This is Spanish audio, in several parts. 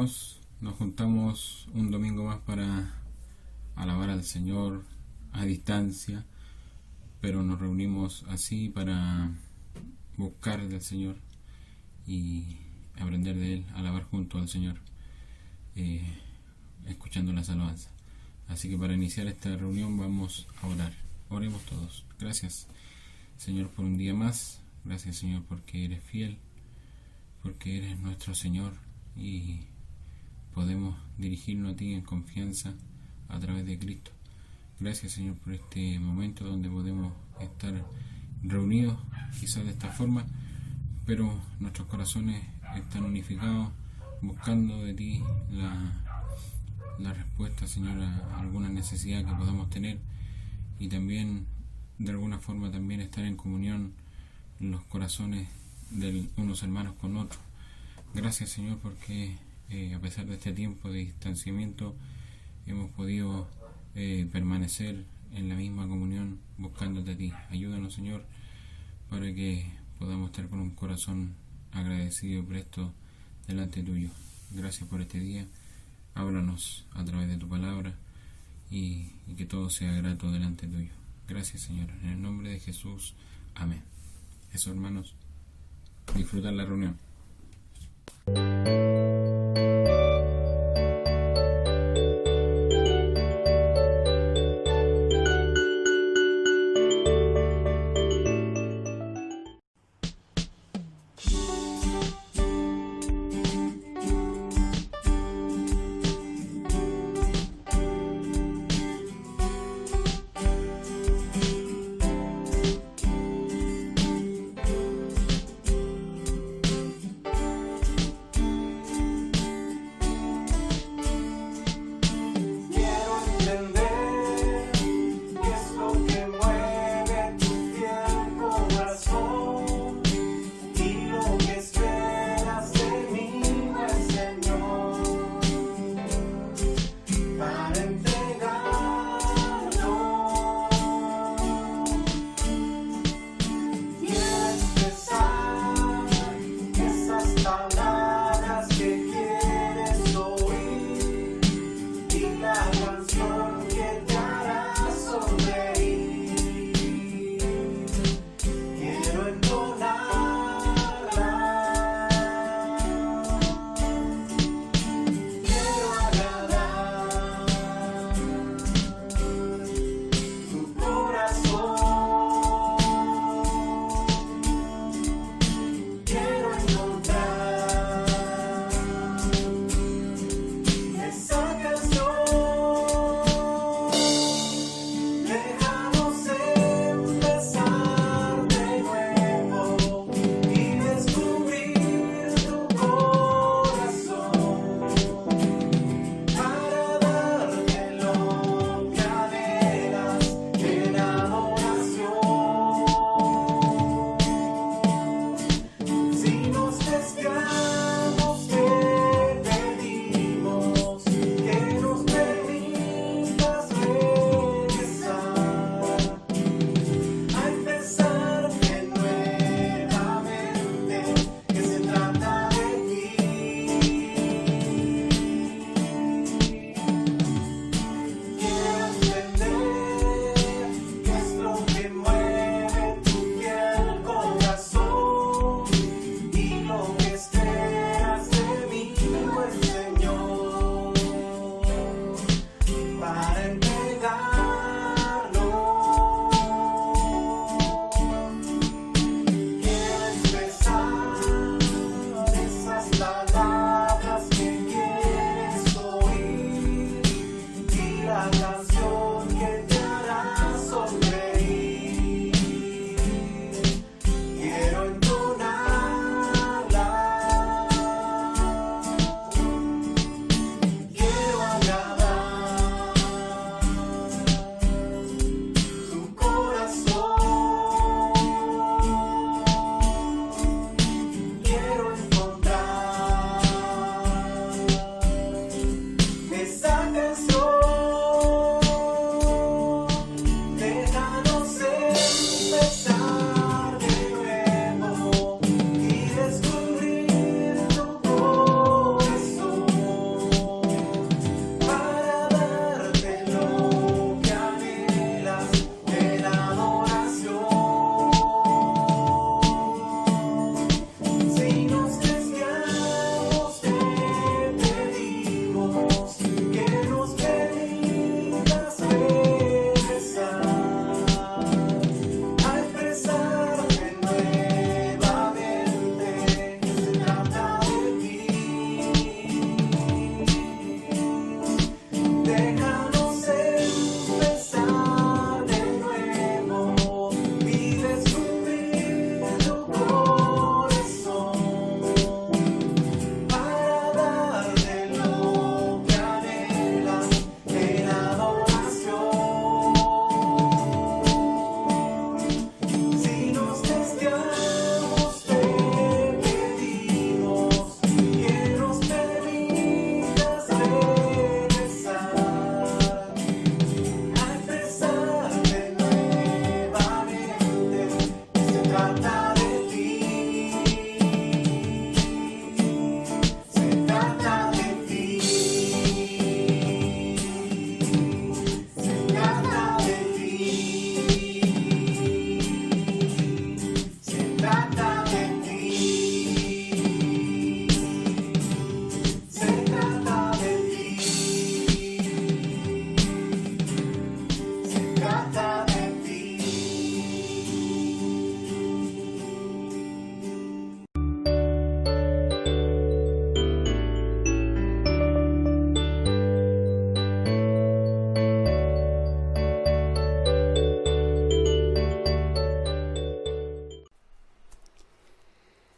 hermanos, nos juntamos un domingo más para alabar al Señor a distancia, pero nos reunimos así para buscar del Señor y aprender de Él, alabar junto al Señor, escuchando las alabanzas. Así que para iniciar esta reunión vamos a orar. Oremos todos. Gracias, Señor, por un día más. Gracias, Señor, porque eres fiel, porque eres nuestro Señor y podemos dirigirnos a ti en confianza a través de Cristo. Gracias, Señor, por este momento donde podemos estar reunidos, quizás de esta forma, pero nuestros corazones están unificados, buscando de ti la respuesta, Señor, a alguna necesidad que podamos tener, y también de alguna forma también estar en comunión los corazones de unos hermanos con otros. Gracias, Señor, porque a pesar de este tiempo de distanciamiento hemos podido permanecer en la misma comunión buscándote a ti. Ayúdanos, Señor, para que podamos estar con un corazón agradecido y presto delante tuyo. Gracias por este día. Háblanos a través de tu palabra y que todo sea grato delante tuyo. Gracias, Señor. En el nombre de Jesús. Amén. Eso, hermanos. Disfrutar la reunión.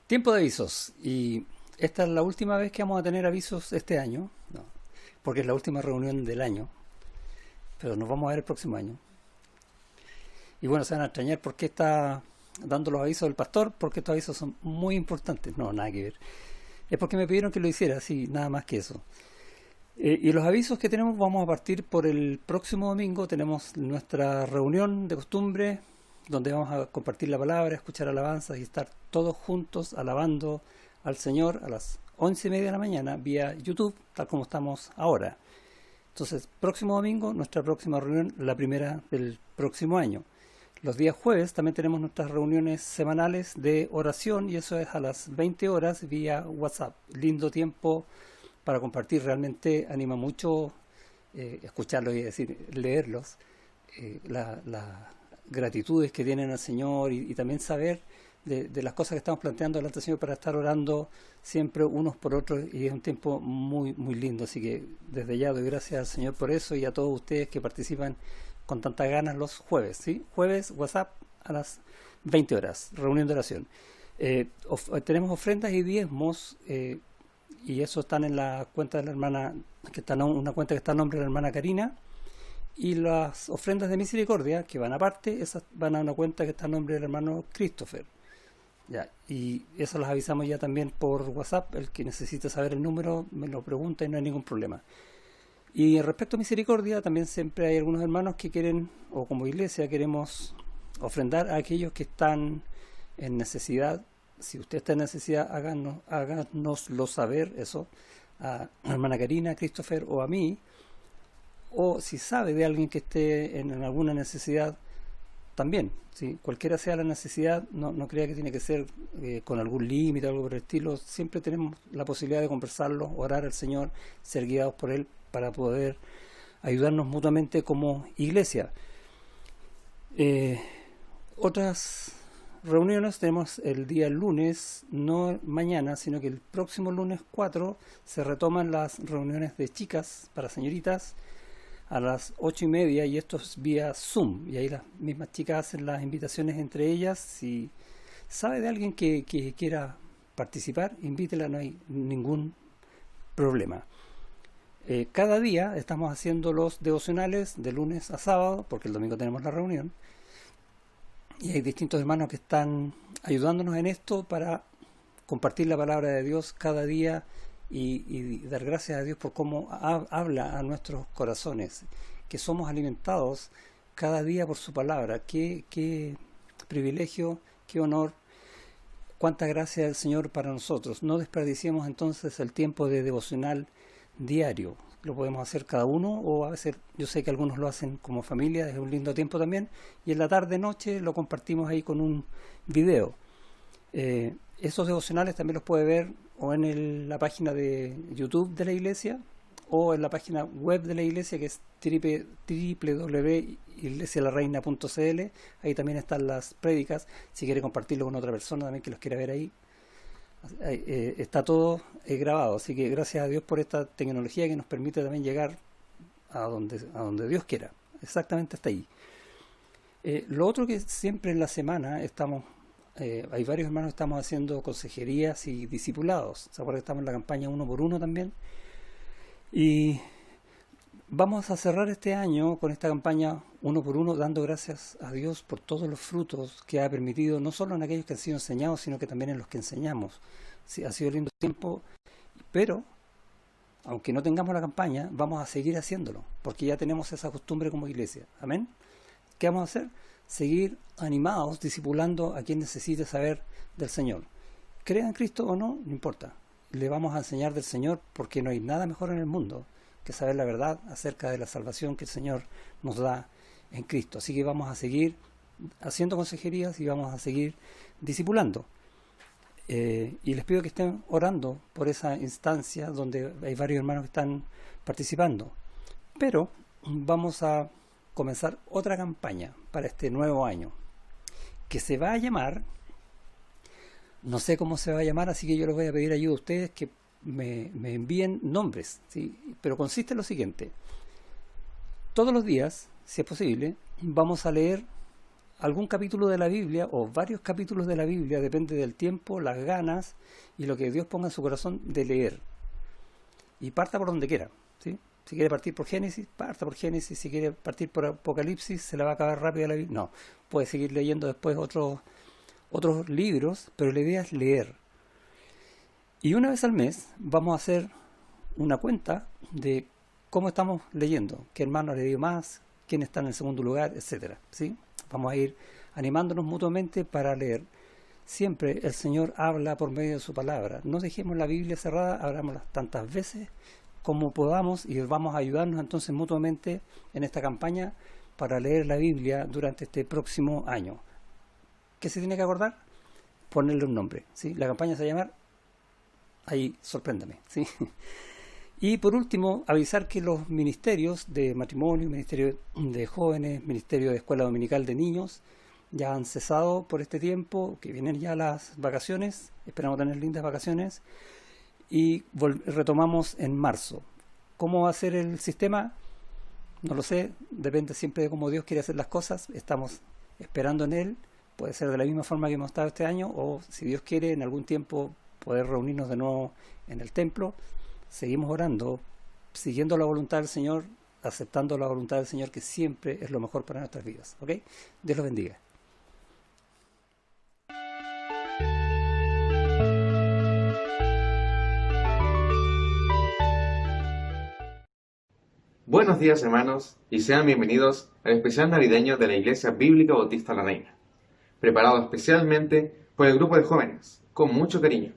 Tiempo de avisos. Y esta es la última vez que vamos a tener avisos este año, no, porque es la última reunión del año, pero nos vamos a ver el próximo año. Y bueno, se van a extrañar por qué está dando los avisos del pastor, porque estos avisos son muy importantes. No, nada que ver. Es porque me pidieron que lo hiciera, así, nada más que eso. Y los avisos que tenemos, vamos a partir por el próximo domingo. Tenemos nuestra reunión de costumbre, donde vamos a compartir la palabra, escuchar alabanzas y estar todos juntos alabando al Señor a las 11:30 de la mañana vía YouTube, tal como estamos ahora. Entonces, próximo domingo, nuestra próxima reunión, la primera del próximo año. Los días jueves también tenemos nuestras reuniones semanales de oración y eso es a las 20 horas vía WhatsApp. Lindo tiempo para compartir, realmente anima mucho escucharlos y decir, leerlos, las gratitudes que tienen al Señor y también saber de las cosas que estamos planteando delante del Señor para estar orando siempre unos por otros, y es un tiempo muy muy lindo, así que desde ya doy gracias al Señor por eso y a todos ustedes que participan con tantas ganas los jueves, ¿sí? Jueves, WhatsApp a las 20 horas, reunión de oración. Tenemos ofrendas y diezmos, y eso están en la cuenta de la hermana, que está una cuenta que está a nombre de la hermana Karina, y las ofrendas de misericordia, que van aparte, esas van a una cuenta que está a nombre del hermano Christopher. Ya, y eso las avisamos ya también por WhatsApp. El que necesite saber el número me lo pregunta y no hay ningún problema. Y respecto a misericordia, también siempre hay algunos hermanos que quieren, o como iglesia queremos ofrendar a aquellos que están en necesidad. Si usted está en necesidad, háganoslo saber eso a la hermana Karina, a Christopher o a mí. O si sabe de alguien que esté en alguna necesidad, también, ¿sí? Cualquiera sea la necesidad, no crea que tiene que ser con algún límite o algo por el estilo. Siempre tenemos la posibilidad de conversarlo, orar al Señor, ser guiados por Él para poder ayudarnos mutuamente como iglesia. Otras reuniones tenemos el día lunes, no mañana, sino que el próximo lunes 4 se retoman las reuniones de chicas para señoritas a las 8:30, y esto es vía Zoom, y ahí las mismas chicas hacen las invitaciones entre ellas. Si sabe de alguien que quiera participar, invítela, no hay ningún problema. Cada día estamos haciendo los devocionales de lunes a sábado, porque el domingo tenemos la reunión, y hay distintos hermanos que están ayudándonos en esto para compartir la palabra de Dios cada día y dar gracias a Dios por cómo habla a nuestros corazones, que somos alimentados cada día por su palabra. Qué privilegio, qué honor, cuánta gracia del Señor para nosotros. No desperdiciemos entonces el tiempo de devocional diario. Lo podemos hacer cada uno, o a veces yo sé que algunos lo hacen como familia, es un lindo tiempo también, y en la tarde noche lo compartimos ahí con un video. Esos devocionales también los puede ver o en la página de YouTube de la iglesia, o en la página web de la iglesia, que es www.iglesialareina.cl. Ahí también están las prédicas, si quiere compartirlo con otra persona también que los quiera ver ahí. Está todo grabado, así que gracias a Dios por esta tecnología que nos permite también llegar a donde Dios quiera, exactamente hasta ahí. Lo otro, que siempre en la semana estamos, hay varios hermanos que estamos haciendo consejerías y discipulados. ¿Se acuerdan que estamos en la campaña uno por uno también? Y vamos a cerrar este año con esta campaña uno por uno, dando gracias a Dios por todos los frutos que ha permitido, no solo en aquellos que han sido enseñados, sino que también en los que enseñamos. Sí, ha sido lindo tiempo, pero aunque no tengamos la campaña, vamos a seguir haciéndolo, porque ya tenemos esa costumbre como iglesia. Amén. ¿Qué vamos a hacer? Seguir animados, discipulando a quien necesite saber del Señor. Crea en Cristo o no, no importa. Le vamos a enseñar del Señor, porque no hay nada mejor en el mundo que saber la verdad acerca de la salvación que el Señor nos da en Cristo. Así que vamos a seguir haciendo consejerías y vamos a seguir discipulando. Y les pido que estén orando por esa instancia donde hay varios hermanos que están participando. Pero vamos a comenzar otra campaña para este nuevo año, que se va a llamar, no sé cómo se va a llamar, así que yo les voy a pedir ayuda a ustedes que me envíen nombres, ¿sí? Pero consiste en lo siguiente: todos los días, si es posible, vamos a leer algún capítulo de la Biblia o varios capítulos de la Biblia, depende del tiempo, las ganas y lo que Dios ponga en su corazón de leer. Y parta por donde quiera, ¿sí? Si quiere partir por Génesis, parta por Génesis. Si quiere partir por Apocalipsis, se la va a acabar rápido la Biblia. No, puede seguir leyendo después otros libros, pero la idea es leer. Y una vez al mes vamos a hacer una cuenta de cómo estamos leyendo, qué hermano ha leído más, quién está en el segundo lugar, etcétera, ¿sí? Vamos a ir animándonos mutuamente para leer. Siempre el Señor habla por medio de su palabra. No dejemos la Biblia cerrada, abrámosla tantas veces como podamos y vamos a ayudarnos entonces mutuamente en esta campaña para leer la Biblia durante este próximo año. ¿Qué se tiene que acordar? Ponerle un nombre, ¿sí? La campaña se va a llamar Ahí Sorpréndame, ¿sí? Y por último, avisar que los ministerios de matrimonio, ministerio de jóvenes, ministerio de escuela dominical de niños, ya han cesado por este tiempo, que vienen ya las vacaciones, esperamos tener lindas vacaciones, y retomamos en marzo. ¿Cómo va a ser el sistema? No lo sé, depende siempre de cómo Dios quiere hacer las cosas, estamos esperando en Él, puede ser de la misma forma que hemos estado este año, o si Dios quiere en algún tiempo poder reunirnos de nuevo en el templo. Seguimos orando, siguiendo la voluntad del Señor, aceptando la voluntad del Señor, que siempre es lo mejor para nuestras vidas, ¿ok? Dios los bendiga. Buenos días, hermanos, y sean bienvenidos al especial navideño de la Iglesia Bíblica Bautista La Reina, preparado especialmente por el grupo de jóvenes, con mucho cariño.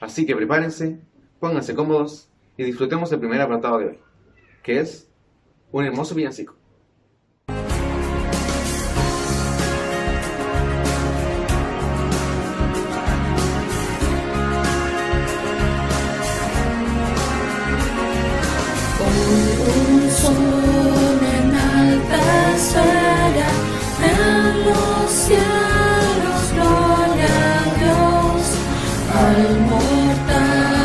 Así que prepárense, pónganse cómodos y disfrutemos el primer apartado de hoy, que es un hermoso villancico. Un sol en alta esfera, en los cielos, gloria a Dios, al mortal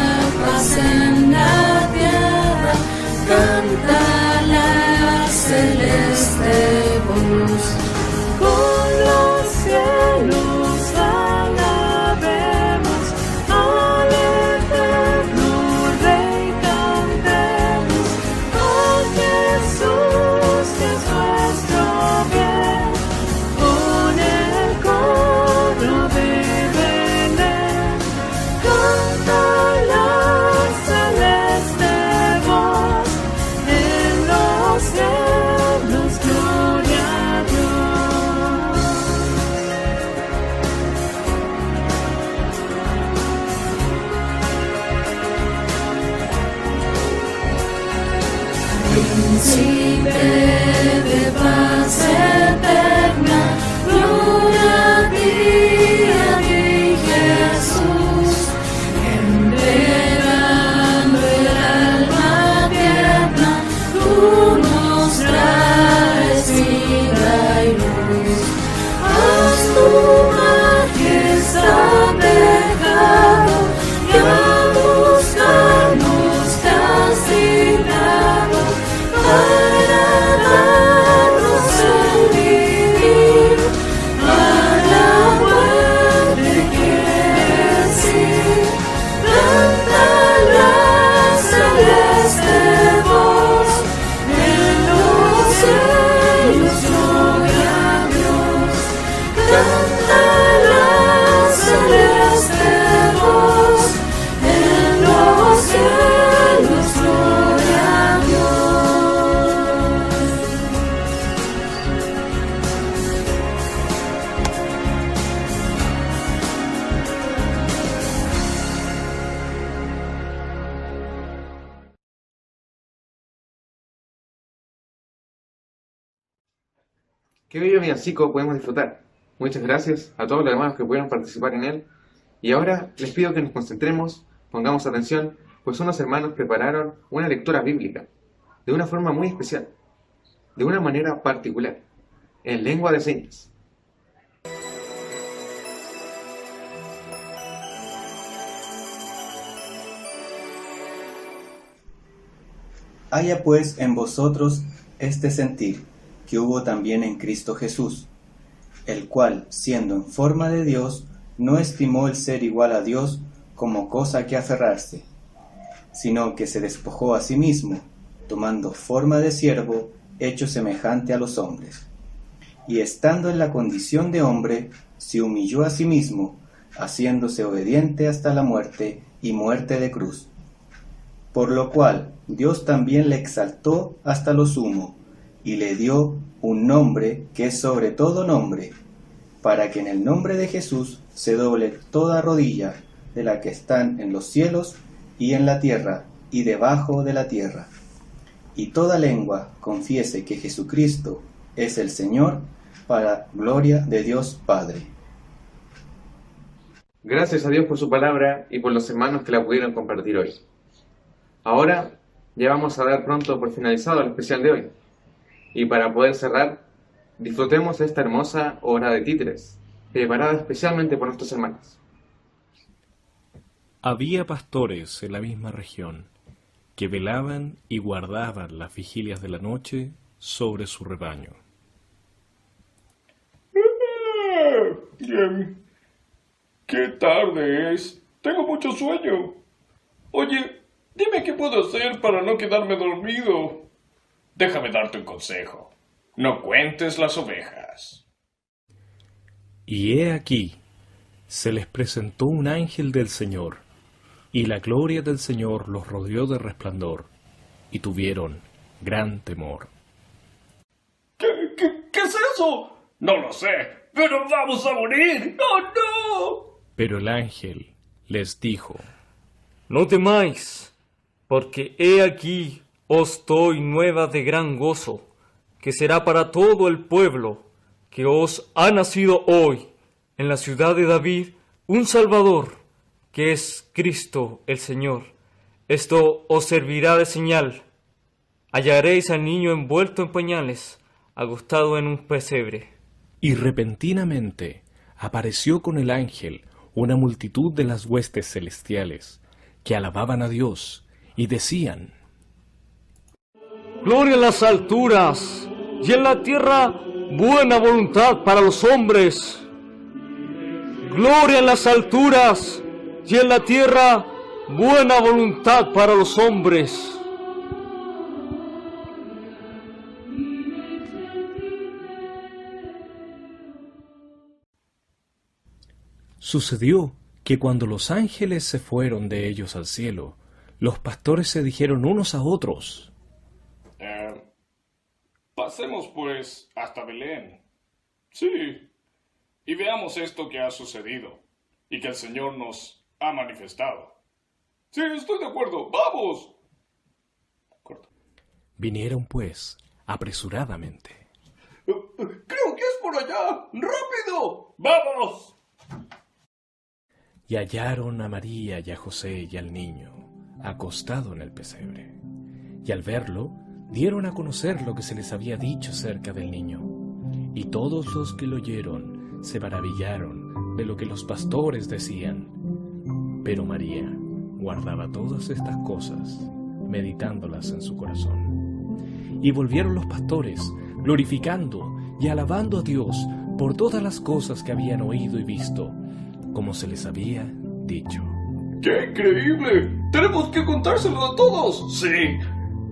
paz en la tierra, canta la celeste voz. Con los cielos alabemos al eterno Rey, cantemos a Jesús, que es nuestro bien, con el coro de Belén, canta la celeste voz, en los cielos, gloria a Dios. Príncipe de paz eterna, gloria a ti, Jesús, entregando el alma tierna, tú nos traes vida y luz. Haz tu majestad dejado y a buscarnos te has dignado para darnos el vivir, a la muerte quieres ir. Canta la celeste voz, en los cielos, gloria a Dios. Canta la celeste voz, en los cielos, gloria a Dios. Qué bello villancico podemos disfrutar. Muchas gracias a todos los hermanos que pudieron participar en él. Y ahora les pido que nos concentremos, pongamos atención, pues unos hermanos prepararon una lectura bíblica de una forma muy especial, de una manera particular, en lengua de señas. Haya pues en vosotros este sentir que hubo también en Cristo Jesús, el cual, siendo en forma de Dios, no estimó el ser igual a Dios como cosa que aferrarse, sino que se despojó a sí mismo, tomando forma de siervo, hecho semejante a los hombres. Y estando en la condición de hombre, se humilló a sí mismo, haciéndose obediente hasta la muerte y muerte de cruz. Por lo cual Dios también le exaltó hasta lo sumo, y le dio un nombre que es sobre todo nombre, para que en el nombre de Jesús se doble toda rodilla de la que están en los cielos y en la tierra y debajo de la tierra, y toda lengua confiese que Jesucristo es el Señor, para gloria de Dios Padre. Gracias a Dios por su palabra y por los hermanos que la pudieron compartir hoy. Ahora ya vamos a dar pronto por finalizado el especial de hoy. Y para poder cerrar, disfrutemos de esta hermosa hora de títeres, preparada especialmente por nuestros hermanos. Había pastores en la misma región que velaban y guardaban las vigilias de la noche sobre su rebaño. ¡Qué tarde es! Tengo mucho sueño. Oye, dime qué puedo hacer para no quedarme dormido. Déjame darte un consejo. No cuentes las ovejas. Y he aquí, se les presentó un ángel del Señor, y la gloria del Señor los rodeó de resplandor, y tuvieron gran temor. ¿Qué es eso? No lo sé, pero vamos a morir. ¡Oh, no! Pero el ángel les dijo: No temáis, porque he aquí os doy nueva de gran gozo, que será para todo el pueblo, que os ha nacido hoy en la ciudad de David un Salvador, que es Cristo el Señor. Esto os servirá de señal. Hallaréis al niño envuelto en pañales, acostado en un pesebre. Y repentinamente apareció con el ángel una multitud de las huestes celestiales, que alababan a Dios y decían: Gloria en las alturas, y en la tierra buena voluntad para los hombres. Gloria en las alturas, y en la tierra buena voluntad para los hombres. Sucedió que cuando los ángeles se fueron de ellos al cielo, los pastores se dijeron unos a otros: Pasemos pues hasta Belén. Sí, y veamos esto que ha sucedido y que el Señor nos ha manifestado. Sí, estoy de acuerdo. ¡Vamos! Corta. Vinieron pues apresuradamente. Creo que es por allá. ¡Rápido! ¡Vamos! Y hallaron a María y a José y al niño, acostado en el pesebre. Y al verlo, dieron a conocer lo que se les había dicho acerca del niño. Y todos los que lo oyeron se maravillaron de lo que los pastores decían. Pero María guardaba todas estas cosas, meditándolas en su corazón. Y volvieron los pastores, glorificando y alabando a Dios por todas las cosas que habían oído y visto, como se les había dicho. ¡Qué increíble! ¡Tenemos que contárselo a todos! ¡Sí!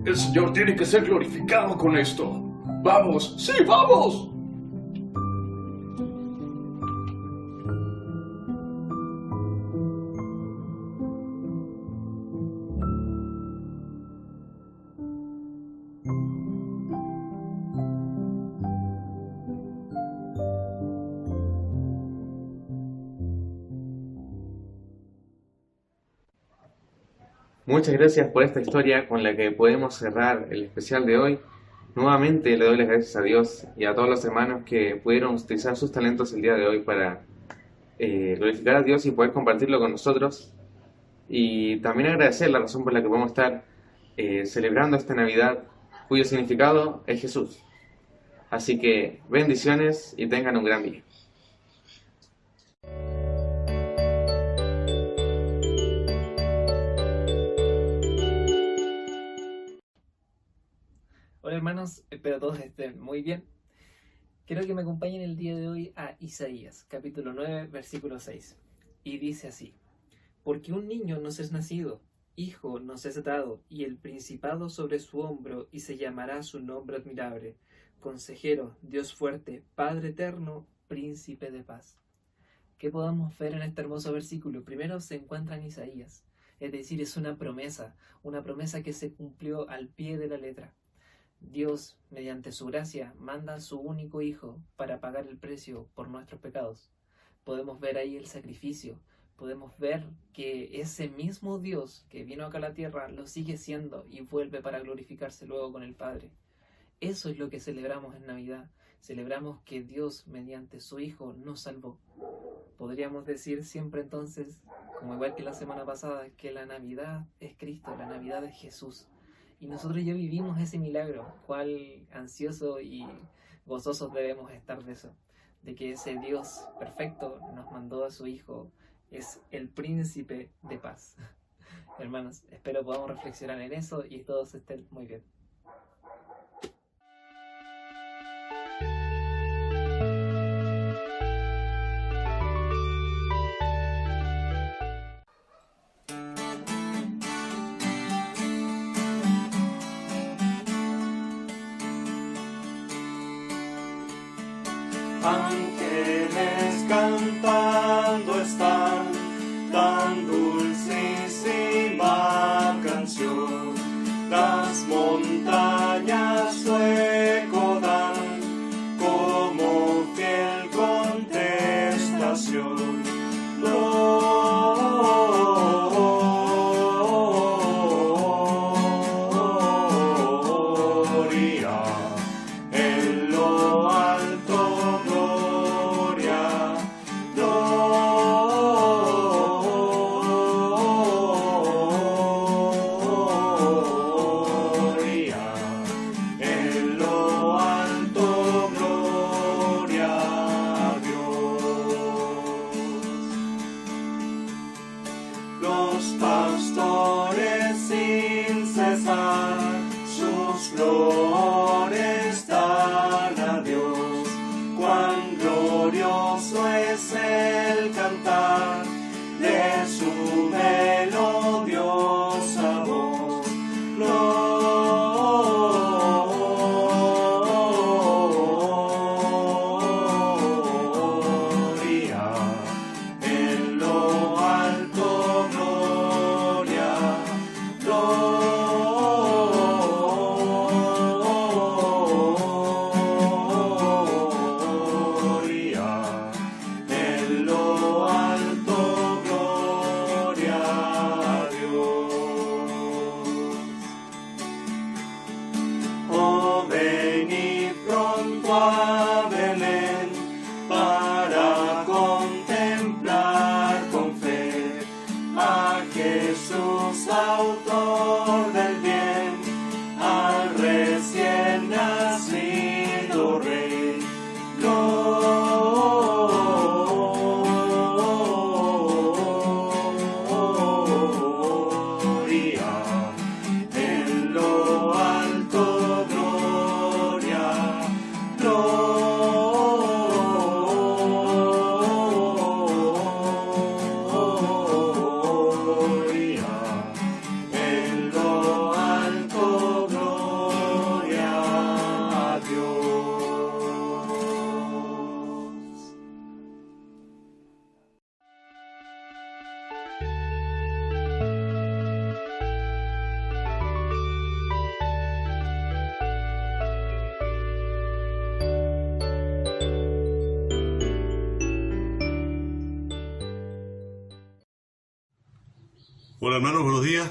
El Señor tiene que ser glorificado con esto. ¡Vamos! ¡Sí, vamos! Muchas gracias por esta historia con la que podemos cerrar el especial de hoy. Nuevamente le doy las gracias a Dios y a todos los hermanos que pudieron utilizar sus talentos el día de hoy para glorificar a Dios y poder compartirlo con nosotros. Y también agradecer la razón por la que podemos estar celebrando esta Navidad, cuyo significado es Jesús. Así que bendiciones y tengan un gran día. Hola hermanos, espero todos estén muy bien. Quiero que me acompañen el día de hoy a Isaías, capítulo 9, versículo 6. Y dice así: Porque un niño nos es nacido, hijo nos es dado, y el principado sobre su hombro, y se llamará su nombre admirable, Consejero, Dios fuerte, Padre eterno, Príncipe de paz. ¿Qué podamos ver en este hermoso versículo? Primero se encuentra en Isaías, es decir, es una promesa que se cumplió al pie de la letra. Dios, mediante su gracia, manda a su único Hijo para pagar el precio por nuestros pecados. Podemos ver ahí el sacrificio, podemos ver que ese mismo Dios que vino acá a la tierra lo sigue siendo y vuelve para glorificarse luego con el Padre. Eso es lo que celebramos en Navidad. Celebramos que Dios, mediante su Hijo, nos salvó. Podríamos decir siempre entonces, como igual que la semana pasada, que la Navidad es Cristo, la Navidad es Jesús. Y nosotros ya vivimos ese milagro, cuál ansioso y gozosos debemos estar de eso, de que ese Dios perfecto nos mandó a su Hijo, es el Príncipe de paz. Hermanos, espero podamos reflexionar en eso y todos estén muy bien. Ángeles cantando están, tan dulcísima canción. Las montañas su eco dan, como fiel contestación. Gloria en lo alto. Los pastores sin cesar sus flores dan a Dios. Cuán glorioso es el cantar de su melodiosa voz. Gloria en lo alto. En lo alto, gloria a Dios. Oh, venid pronto a Belén para contemplar con fe a Jesús, autor del bien, al recién nacido Rey. En lo alto, gloria, gloria. En lo alto, gloria a Dios. Hola hermanos, buenos días.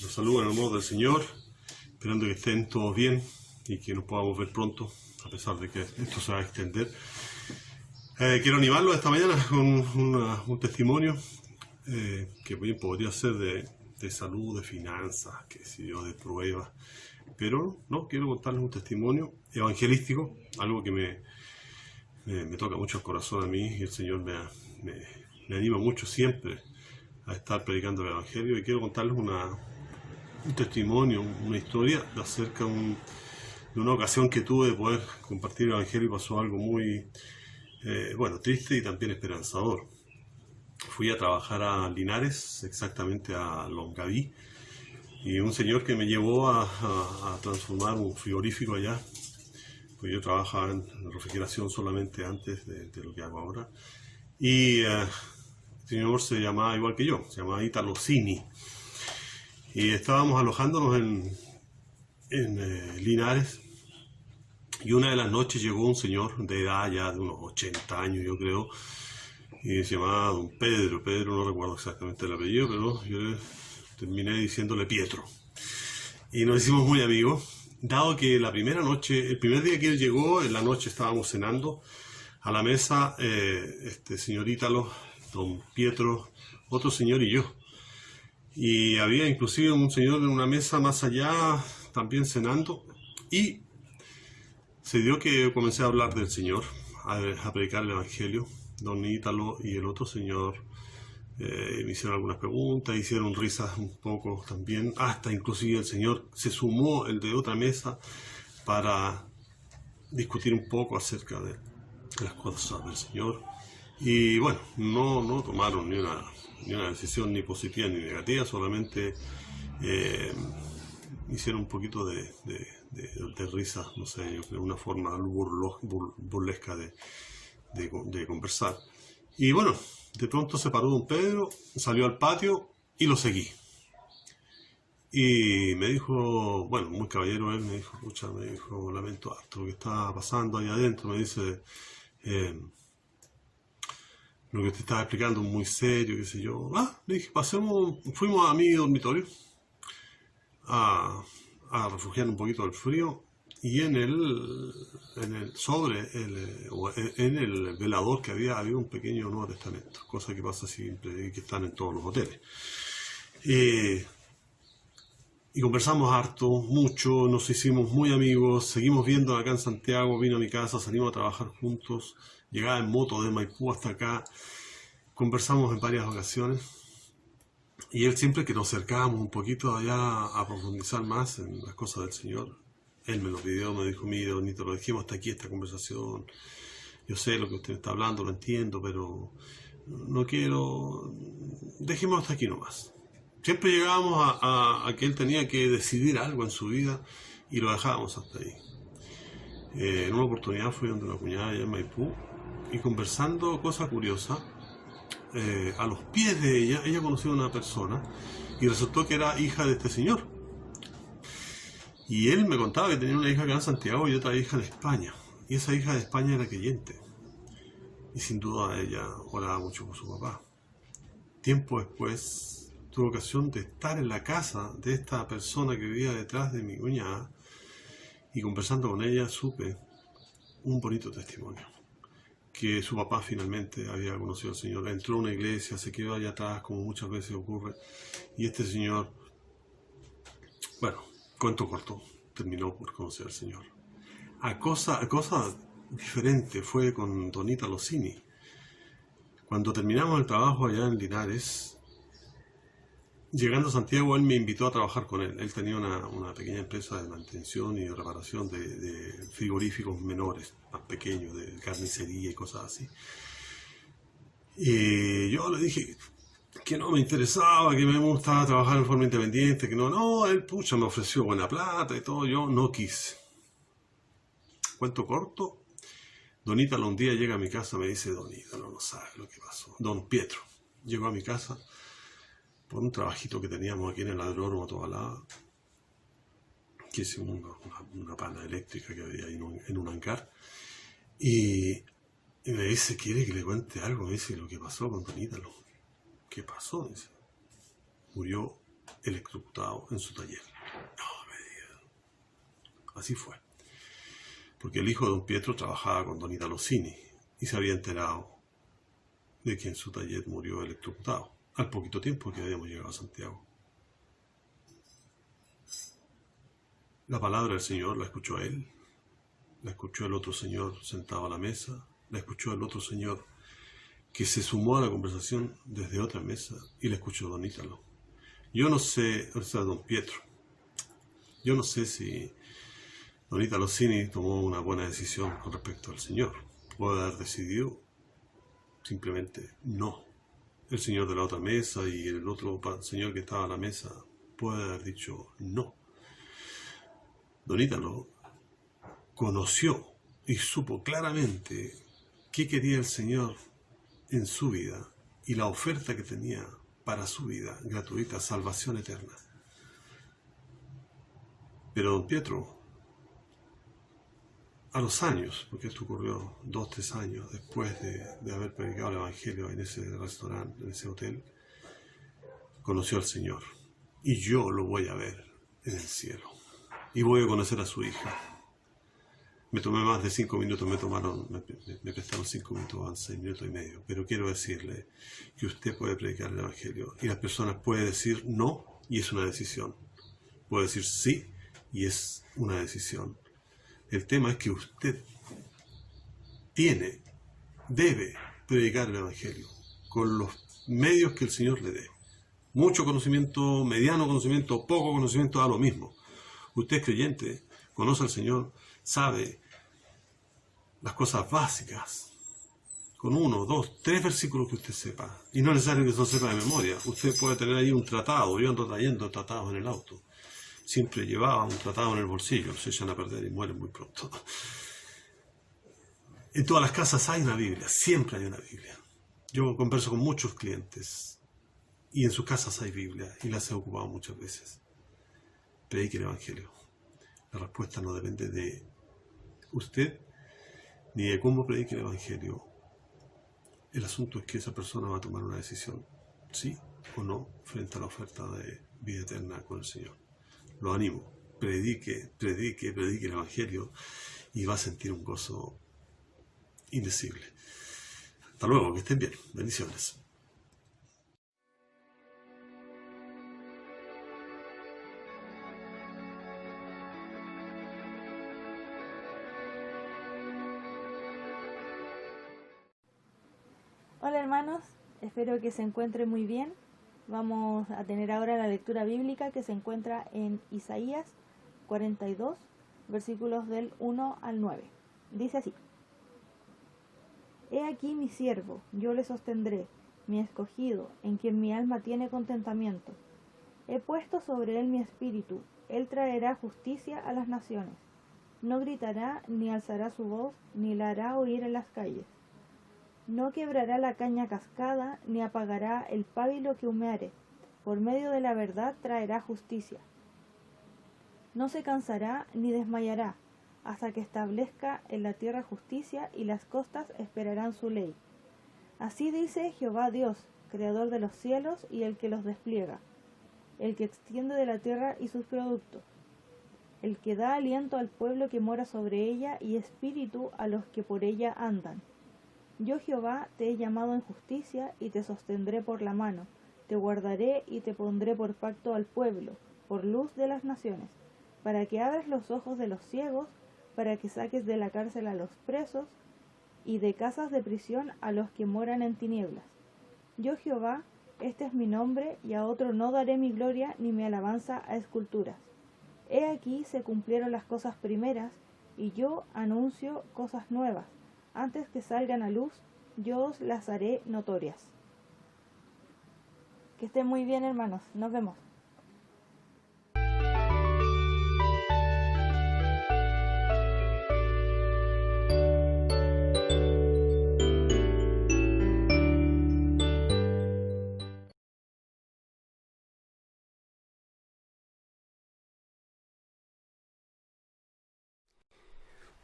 Los saludo en el amor del Señor, esperando que estén todos bien y que nos podamos ver pronto, a pesar de que esto se va a extender. Quiero animarlos esta mañana con un testimonio que bien podría ser de salud, de finanzas, que si Dios de pruebas, pero no, quiero contarles un testimonio evangelístico, algo que me toca mucho el corazón a mí y el Señor me anima mucho siempre a estar predicando el Evangelio, y quiero contarles un testimonio, una historia acerca de de una ocasión que tuve de poder compartir el Evangelio pasó algo muy, triste y también esperanzador. Fui a trabajar a Linares, exactamente a Longaví, y un señor que me llevó a transformar un frigorífico allá, pues yo trabajaba en refrigeración solamente antes de lo que hago ahora, y el señor se llamaba igual que yo, se llamaba Italo Cini, y estábamos alojándonos en Linares, y una de las noches llegó un señor de edad ya de unos 80 años, yo creo, y se llamaba don Pedro. Pedro, no recuerdo exactamente el apellido, pero yo terminé diciéndole Pietro. Y nos hicimos muy amigos, dado que la primera noche, el primer día que él llegó, en la noche estábamos cenando a la mesa, señor Ítalo, don Pietro, otro señor y yo. Y había inclusive un señor en una mesa más allá también cenando, y se dio que comencé a hablar del Señor, a predicar el Evangelio. Don Ítalo y el otro señor me hicieron algunas preguntas, hicieron risas un poco también, hasta inclusive el Señor se sumó, el de otra mesa, para discutir un poco acerca de las cosas del Señor. Y bueno, no tomaron ni una decisión ni positiva ni negativa, solamente hicieron un poquito de risa, no sé, yo creo, una forma burlesca de conversar. Y bueno, de pronto se paró don Pedro, salió al patio y lo seguí. Y me dijo, bueno, muy caballero él, me dijo, lamento harto lo que está pasando ahí adentro, me dice, lo que te estaba explicando es muy serio, qué sé yo. Le dije, fuimos a mi dormitorio a refugiar un poquito del frío, y en el velador que había un pequeño Nuevo Testamento, cosa que pasa siempre y que están en todos los hoteles. Y conversamos harto, mucho, nos hicimos muy amigos, seguimos viendo acá en Santiago, vino a mi casa, salimos a trabajar juntos, llegaba en moto de Maipú hasta acá, conversamos en varias ocasiones. Y él, siempre que nos acercábamos un poquito allá a profundizar más en las cosas del Señor, él me lo pidió, me dijo, mire, don Nito, lo dejemos hasta aquí esta conversación. Yo sé lo que usted está hablando, lo entiendo, pero no quiero... Dejémoslo hasta aquí nomás. Siempre llegábamos a que él tenía que decidir algo en su vida y lo dejábamos hasta ahí. En una oportunidad fui donde una cuñada allá en Maipú y conversando, cosa curiosa, a los pies de ella conoció a una persona y resultó que era hija de este señor. Y él me contaba que tenía una hija acá en Santiago y otra hija en España. Y esa hija de España era creyente. Y sin duda ella oraba mucho por su papá. Tiempo después tuve ocasión de estar en la casa de esta persona que vivía detrás de mi cuñada y conversando con ella supe un bonito testimonio. Que su papá finalmente había conocido al Señor. Entró a una iglesia, se quedó allá atrás, como muchas veces ocurre. Y este señor, bueno, cuento corto, terminó por conocer al Señor. A cosa diferente fue con don Ítalo Cini. Cuando terminamos el trabajo allá en Linares, llegando a Santiago, él me invitó a trabajar con él. Él tenía una pequeña empresa de mantención y de reparación de frigoríficos menores, más pequeños, de carnicería y cosas así. Y yo le dije que no me interesaba, que me gustaba trabajar en forma independiente, que él me ofreció buena plata y todo, yo no quise. Cuento corto, don Ítalo un día llega a mi casa, me dice, don Ítalo, no sabe lo que pasó. Don Pietro llegó a mi casa por un trabajito que teníamos aquí en el aeródromo Tobalá, que es una pana eléctrica que había ahí en un hangar, y me dice, ¿quiere que le cuente algo? Me dice, lo que pasó con don Ítalo. ¿Qué pasó? Dice, murió electrocutado en su taller. No me diga. Así fue. Porque el hijo de don Pietro trabajaba con don Ítalo Cini y se había enterado de que en su taller murió electrocutado al poquito tiempo que habíamos llegado a Santiago. La palabra del Señor la escuchó él, la escuchó el otro señor sentado a la mesa, la escuchó el otro señor que se sumó a la conversación desde otra mesa y la escuchó don Ítalo. Yo no sé, don Pietro, yo no sé si Don Italo Cini tomó una buena decisión con respecto al Señor. Puede haber decidido simplemente no. El señor de la otra mesa y el otro señor que estaba a la mesa puede haber dicho no. Don Italo conoció y supo claramente qué quería el Señor en su vida y la oferta que tenía para su vida gratuita, salvación eterna. Pero don Pietro, a los años, porque esto ocurrió 2, 3 años después de haber predicado el Evangelio en ese restaurante, en ese hotel, conoció al Señor. Y yo lo voy a ver en el cielo. Y voy a conocer a su hija. Me tomé más de 5 minutos, me prestaron 5 minutos, van 6 minutos y medio. Pero quiero decirle que usted puede predicar el Evangelio y las personas pueden decir no y es una decisión. Puede decir sí y es una decisión. El tema es que usted debe predicar el Evangelio con los medios que el Señor le dé. Mucho conocimiento, mediano conocimiento, poco conocimiento, da lo mismo. Usted es creyente, conoce al Señor, sabe las cosas básicas. Con 1, 2, 3 versículos que usted sepa. Y no es necesario que se lo sepa de memoria. Usted puede tener ahí un tratado. Yo ando trayendo tratados en el auto. Siempre llevaba un tratado en el bolsillo, se echan a perder y mueren muy pronto. En todas las casas hay una Biblia, siempre hay una Biblia. Yo converso con muchos clientes y en sus casas hay Biblia y las he ocupado muchas veces. Predique el Evangelio. La respuesta no depende de usted ni de cómo predique el Evangelio. El asunto es que esa persona va a tomar una decisión, sí o no, frente a la oferta de vida eterna con el Señor. Lo animo, predique el Evangelio y va a sentir un gozo indecible. Hasta luego, que estén bien. Bendiciones. Hola hermanos, espero que se encuentren muy bien. Vamos a tener ahora la lectura bíblica que se encuentra en Isaías 42, versículos del 1 al 9. Dice así: He aquí mi siervo, yo le sostendré, mi escogido, en quien mi alma tiene contentamiento. He puesto sobre él mi espíritu, él traerá justicia a las naciones. No gritará, ni alzará su voz, ni la hará oír en las calles. No quebrará la caña cascada, ni apagará el pábilo que humeare. Por medio de la verdad traerá justicia. No se cansará ni desmayará, hasta que establezca en la tierra justicia, y las costas esperarán su ley. Así dice Jehová Dios, creador de los cielos y el que los despliega, el que extiende de la tierra y sus productos, el que da aliento al pueblo que mora sobre ella y espíritu a los que por ella andan. Yo Jehová te he llamado en justicia y te sostendré por la mano, te guardaré y te pondré por pacto al pueblo, por luz de las naciones, para que abras los ojos de los ciegos, para que saques de la cárcel a los presos, y de casas de prisión a los que moran en tinieblas. Yo Jehová, este es mi nombre, y a otro no daré mi gloria ni mi alabanza a esculturas. He aquí se cumplieron las cosas primeras, y yo anuncio cosas nuevas. Antes que salgan a luz, yo os las haré notorias. Que estén muy bien, hermanos. Nos vemos.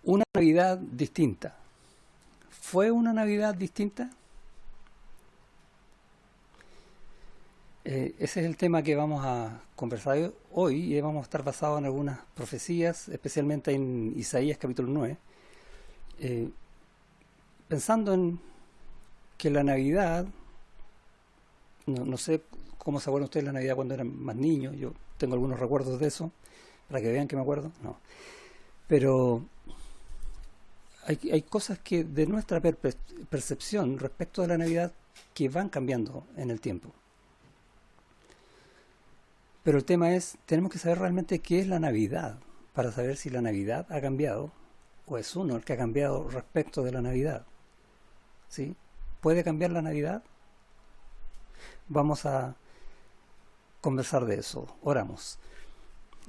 Una Navidad distinta. ¿Fue una Navidad distinta? Ese es el tema que vamos a conversar hoy y vamos a estar basados en algunas profecías, especialmente en Isaías capítulo 9. Pensando en que la Navidad, no sé cómo se acuerdan ustedes de la Navidad cuando eran más niños, yo tengo algunos recuerdos de eso, para que vean que me acuerdo, no. Pero hay cosas que de nuestra percepción respecto de la Navidad que van cambiando en el tiempo. Pero el tema es, tenemos que saber realmente qué es la Navidad, para saber si la Navidad ha cambiado o es uno el que ha cambiado respecto de la Navidad. ¿Sí? ¿Puede cambiar la Navidad? Vamos a conversar de eso. Oramos.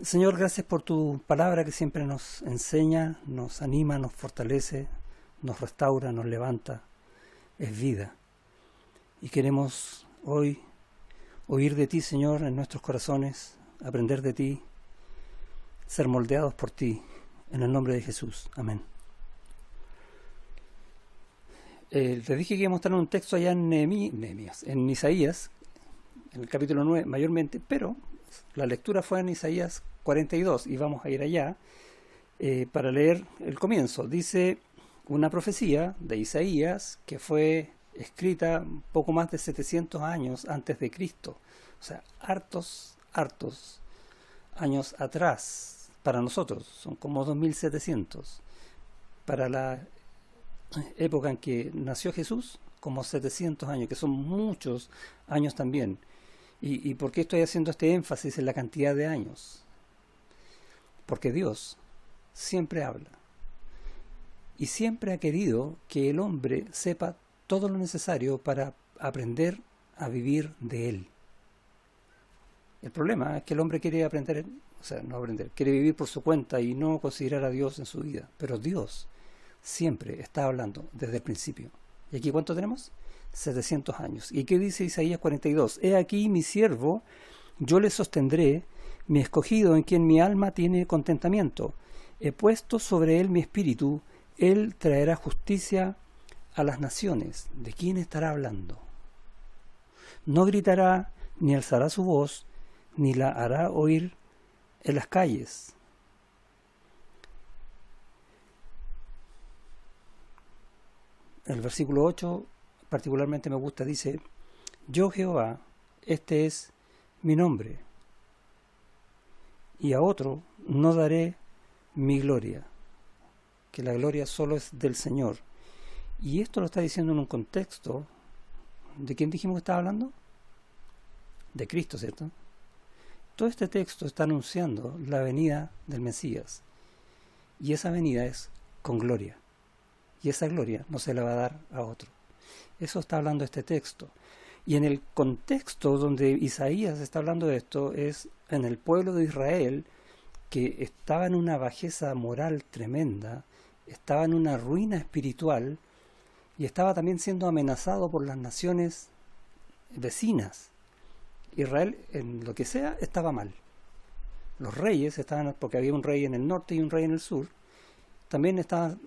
Señor, gracias por tu palabra que siempre nos enseña, nos anima, nos fortalece, nos restaura, nos levanta. Es vida. Y queremos hoy oír de ti, Señor, en nuestros corazones, aprender de ti, ser moldeados por ti, en el nombre de Jesús. Amén. Les dije que íbamos a estar en un texto allá en en Isaías, en el capítulo 9 mayormente, pero la lectura fue en Isaías 42 y vamos a ir allá para leer el comienzo. Dice una profecía de Isaías que fue escrita poco más de 700 años antes de Cristo, o sea, hartos años atrás para nosotros, son como 2700. Para la época en que nació Jesús, como 700 años, que son muchos años también. ¿Y por qué estoy haciendo este énfasis en la cantidad de años? Porque Dios siempre habla y siempre ha querido que el hombre sepa todo lo necesario para aprender a vivir de Él. El problema es que el hombre quiere aprender, quiere vivir por su cuenta y no considerar a Dios en su vida. Pero Dios siempre está hablando desde el principio. ¿Y aquí cuánto tenemos? 700 años. ¿Y qué dice Isaías 42? He aquí mi siervo, yo le sostendré, mi escogido en quien mi alma tiene contentamiento. He puesto sobre él mi espíritu, él traerá justicia a las naciones. ¿De quién estará hablando? No gritará, ni alzará su voz, ni la hará oír en las calles. El versículo 8 particularmente me gusta, dice: yo Jehová, este es mi nombre, y a otro no daré mi gloria, que la gloria solo es del Señor. Y esto lo está diciendo en un contexto, ¿de quién dijimos que estaba hablando? De Cristo, ¿cierto? Todo este texto está anunciando la venida del Mesías, y esa venida es con gloria, y esa gloria no se la va a dar a otro. Eso está hablando este texto. Y en el contexto donde Isaías está hablando de esto es en el pueblo de Israel, que estaba en una bajeza moral tremenda, estaba en una ruina espiritual y estaba también siendo amenazado por las naciones vecinas. Israel, en lo que sea, estaba mal. Los reyes estaban, porque había un rey en el norte y un rey en el sur, también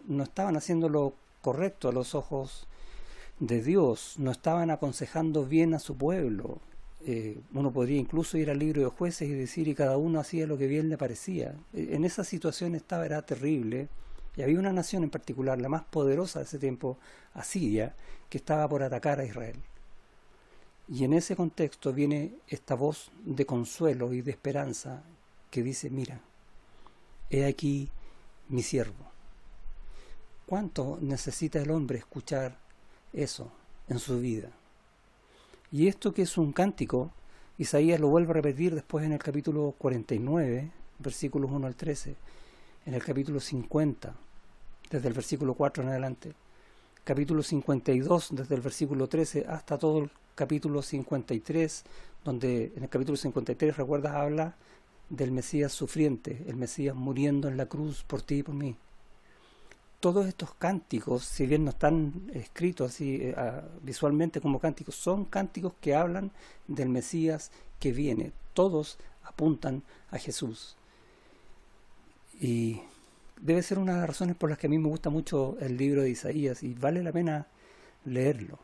no estaban haciendo lo correcto a los ojos de Dios, no estaban aconsejando bien a su pueblo. Uno podría incluso ir al libro de Jueces y decir, y cada uno hacía lo que bien le parecía. En esa situación era terrible, y había una nación en particular, la más poderosa de ese tiempo, Asiria, que estaba por atacar a Israel. Y en ese contexto viene esta voz de consuelo y de esperanza que dice: mira, he aquí mi siervo. ¿Cuánto necesita el hombre escuchar eso en su vida? Y esto, que es un cántico, Isaías lo vuelve a repetir después en el capítulo 49, versículos 1 al 13, en el capítulo 50, desde el versículo 4 en adelante, capítulo 52, desde el versículo 13 hasta todo el capítulo 53, donde en el capítulo 53, recuerdas, habla del Mesías sufriente, el Mesías muriendo en la cruz por ti y por mí. Todos estos cánticos, si bien no están escritos así visualmente como cánticos, son cánticos que hablan del Mesías que viene. Todos apuntan a Jesús. Y debe ser una de las razones por las que a mí me gusta mucho el libro de Isaías y vale la pena leerlo.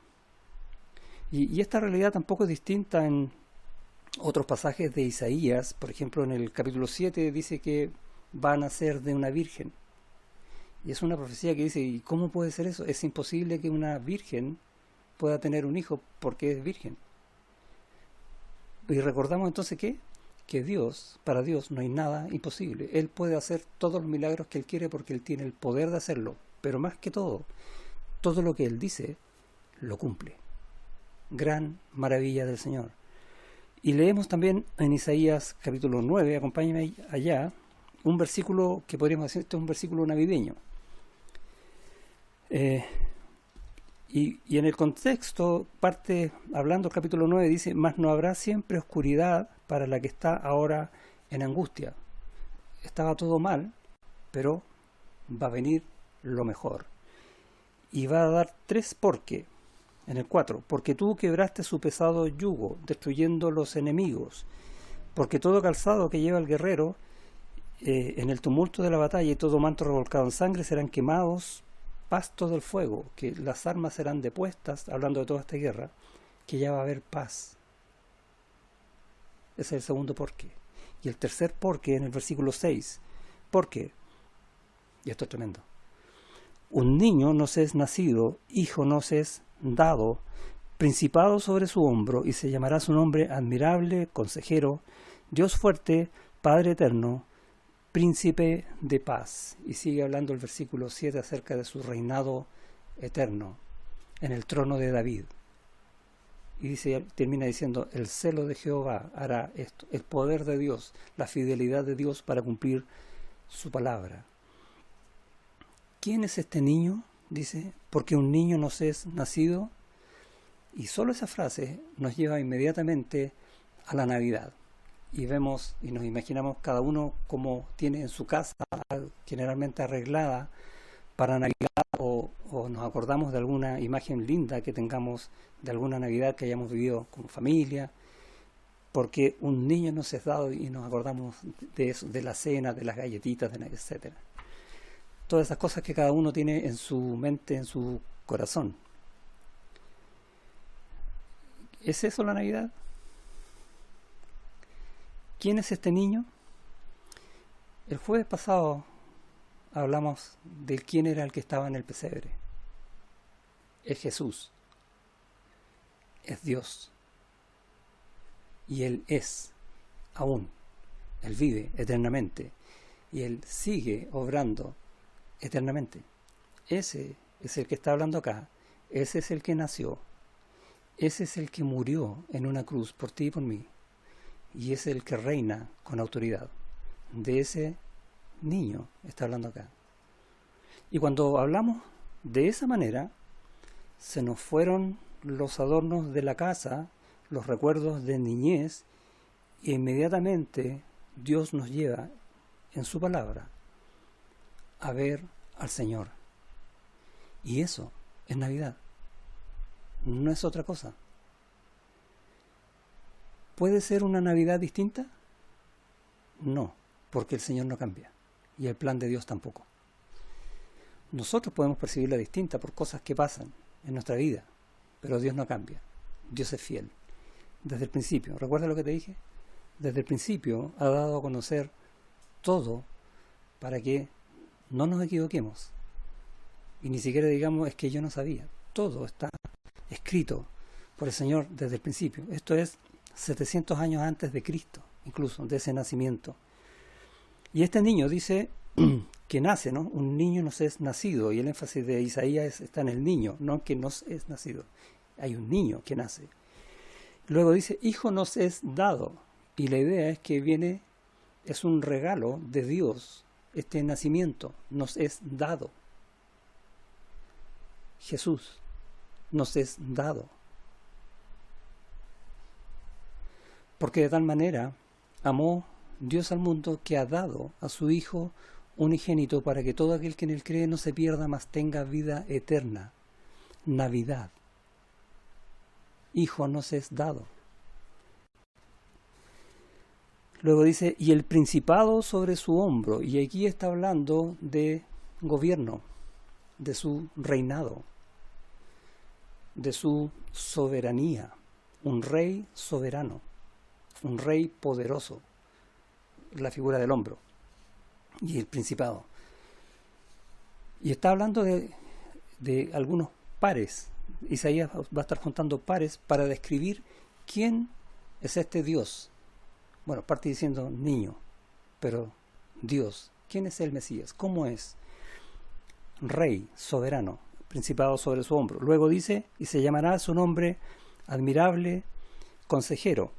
Y esta realidad tampoco es distinta en otros pasajes de Isaías. Por ejemplo, en el capítulo 7 dice que va a nacer de una virgen. Y es una profecía que dice: ¿y cómo puede ser eso? Es imposible que una virgen pueda tener un hijo porque es virgen. Y recordamos entonces que Dios, para Dios no hay nada imposible. Él puede hacer todos los milagros que Él quiere porque Él tiene el poder de hacerlo. Pero más que todo lo que Él dice, lo cumple. Gran maravilla del Señor. Y leemos también en Isaías capítulo 9, acompáñame allá, un versículo que podríamos decir, este es un versículo navideño. Y en el contexto, parte, hablando el capítulo 9, dice, mas no habrá siempre oscuridad para la que está ahora en angustia. Estaba todo mal, pero va a venir lo mejor. Y va a dar 3 porque. En el 4, porque tú quebraste su pesado yugo, destruyendo los enemigos. Porque todo calzado que lleva el guerrero en el tumulto de la batalla y todo manto revolcado en sangre serán quemados pastos del fuego, que las armas serán depuestas, hablando de toda esta guerra, que ya va a haber paz. Ese es el segundo porqué. Y el tercer porqué en el versículo 6, porque, y esto es tremendo, un niño nos es nacido, hijo nos es dado, principado sobre su hombro, y se llamará su nombre admirable, consejero, Dios fuerte, Padre eterno, príncipe de paz. Y sigue hablando el versículo 7 acerca de su reinado eterno en el trono de David. Y dice, termina diciendo, el celo de Jehová hará esto, el poder de Dios, la fidelidad de Dios para cumplir su palabra. ¿Quién es este niño? Dice, porque un niño nos es nacido. Y solo esa frase nos lleva inmediatamente a la Navidad. Y vemos y nos imaginamos cada uno como tiene en su casa, generalmente arreglada para Navidad, o nos acordamos de alguna imagen linda que tengamos de alguna Navidad que hayamos vivido como familia, porque un niño nos es dado y nos acordamos de eso, de la cena, de las galletitas, etc. Todas esas cosas que cada uno tiene en su mente, en su corazón. ¿Es eso la Navidad? ¿Quién es este niño? El jueves pasado hablamos de quién era el que estaba en el pesebre. Es Jesús. Es Dios. Y Él es aún. Él vive eternamente. Y Él sigue obrando eternamente. Ese es el que está hablando acá. Ese es el que nació. Ese es el que murió en una cruz por ti y por mí. Y es el que reina con autoridad. De ese niño está hablando acá. Y cuando hablamos de esa manera, se nos fueron los adornos de la casa, los recuerdos de niñez, e inmediatamente Dios nos lleva en su palabra a ver al Señor. Y eso es Navidad. No es otra cosa. ¿Puede ser una Navidad distinta? No, porque el Señor no cambia. Y el plan de Dios tampoco. Nosotros podemos percibirla distinta por cosas que pasan en nuestra vida, pero Dios no cambia. Dios es fiel. Desde el principio, ¿recuerda lo que te dije? Desde el principio ha dado a conocer todo para que no nos equivoquemos. Y ni siquiera digamos, es que yo no sabía. Todo está escrito por el Señor desde el principio. Esto es 700 años antes de Cristo, incluso, de ese nacimiento. Y este niño dice que nace, ¿no? Un niño nos es nacido, y el énfasis de Isaías está en el niño, no que nos es nacido. Hay un niño que nace. Luego dice, hijo nos es dado, y la idea es que viene, es un regalo de Dios, este nacimiento nos es dado. Jesús nos es dado. Porque de tal manera amó Dios al mundo que ha dado a su Hijo unigénito para que todo aquel que en él cree no se pierda, mas tenga vida eterna. Navidad. Hijo nos es dado. Luego dice, y el principado sobre su hombro. Y aquí está hablando de gobierno, de su reinado, de su soberanía. Un rey soberano. Un rey poderoso, la figura del hombro y el principado. Y está hablando de algunos pares. Isaías va a estar juntando pares para describir quién es este Dios. Bueno, parte diciendo niño, pero Dios, ¿quién es el Mesías? ¿Cómo es? Rey, soberano, principado sobre su hombro. Luego dice, y se llamará su nombre admirable, consejero.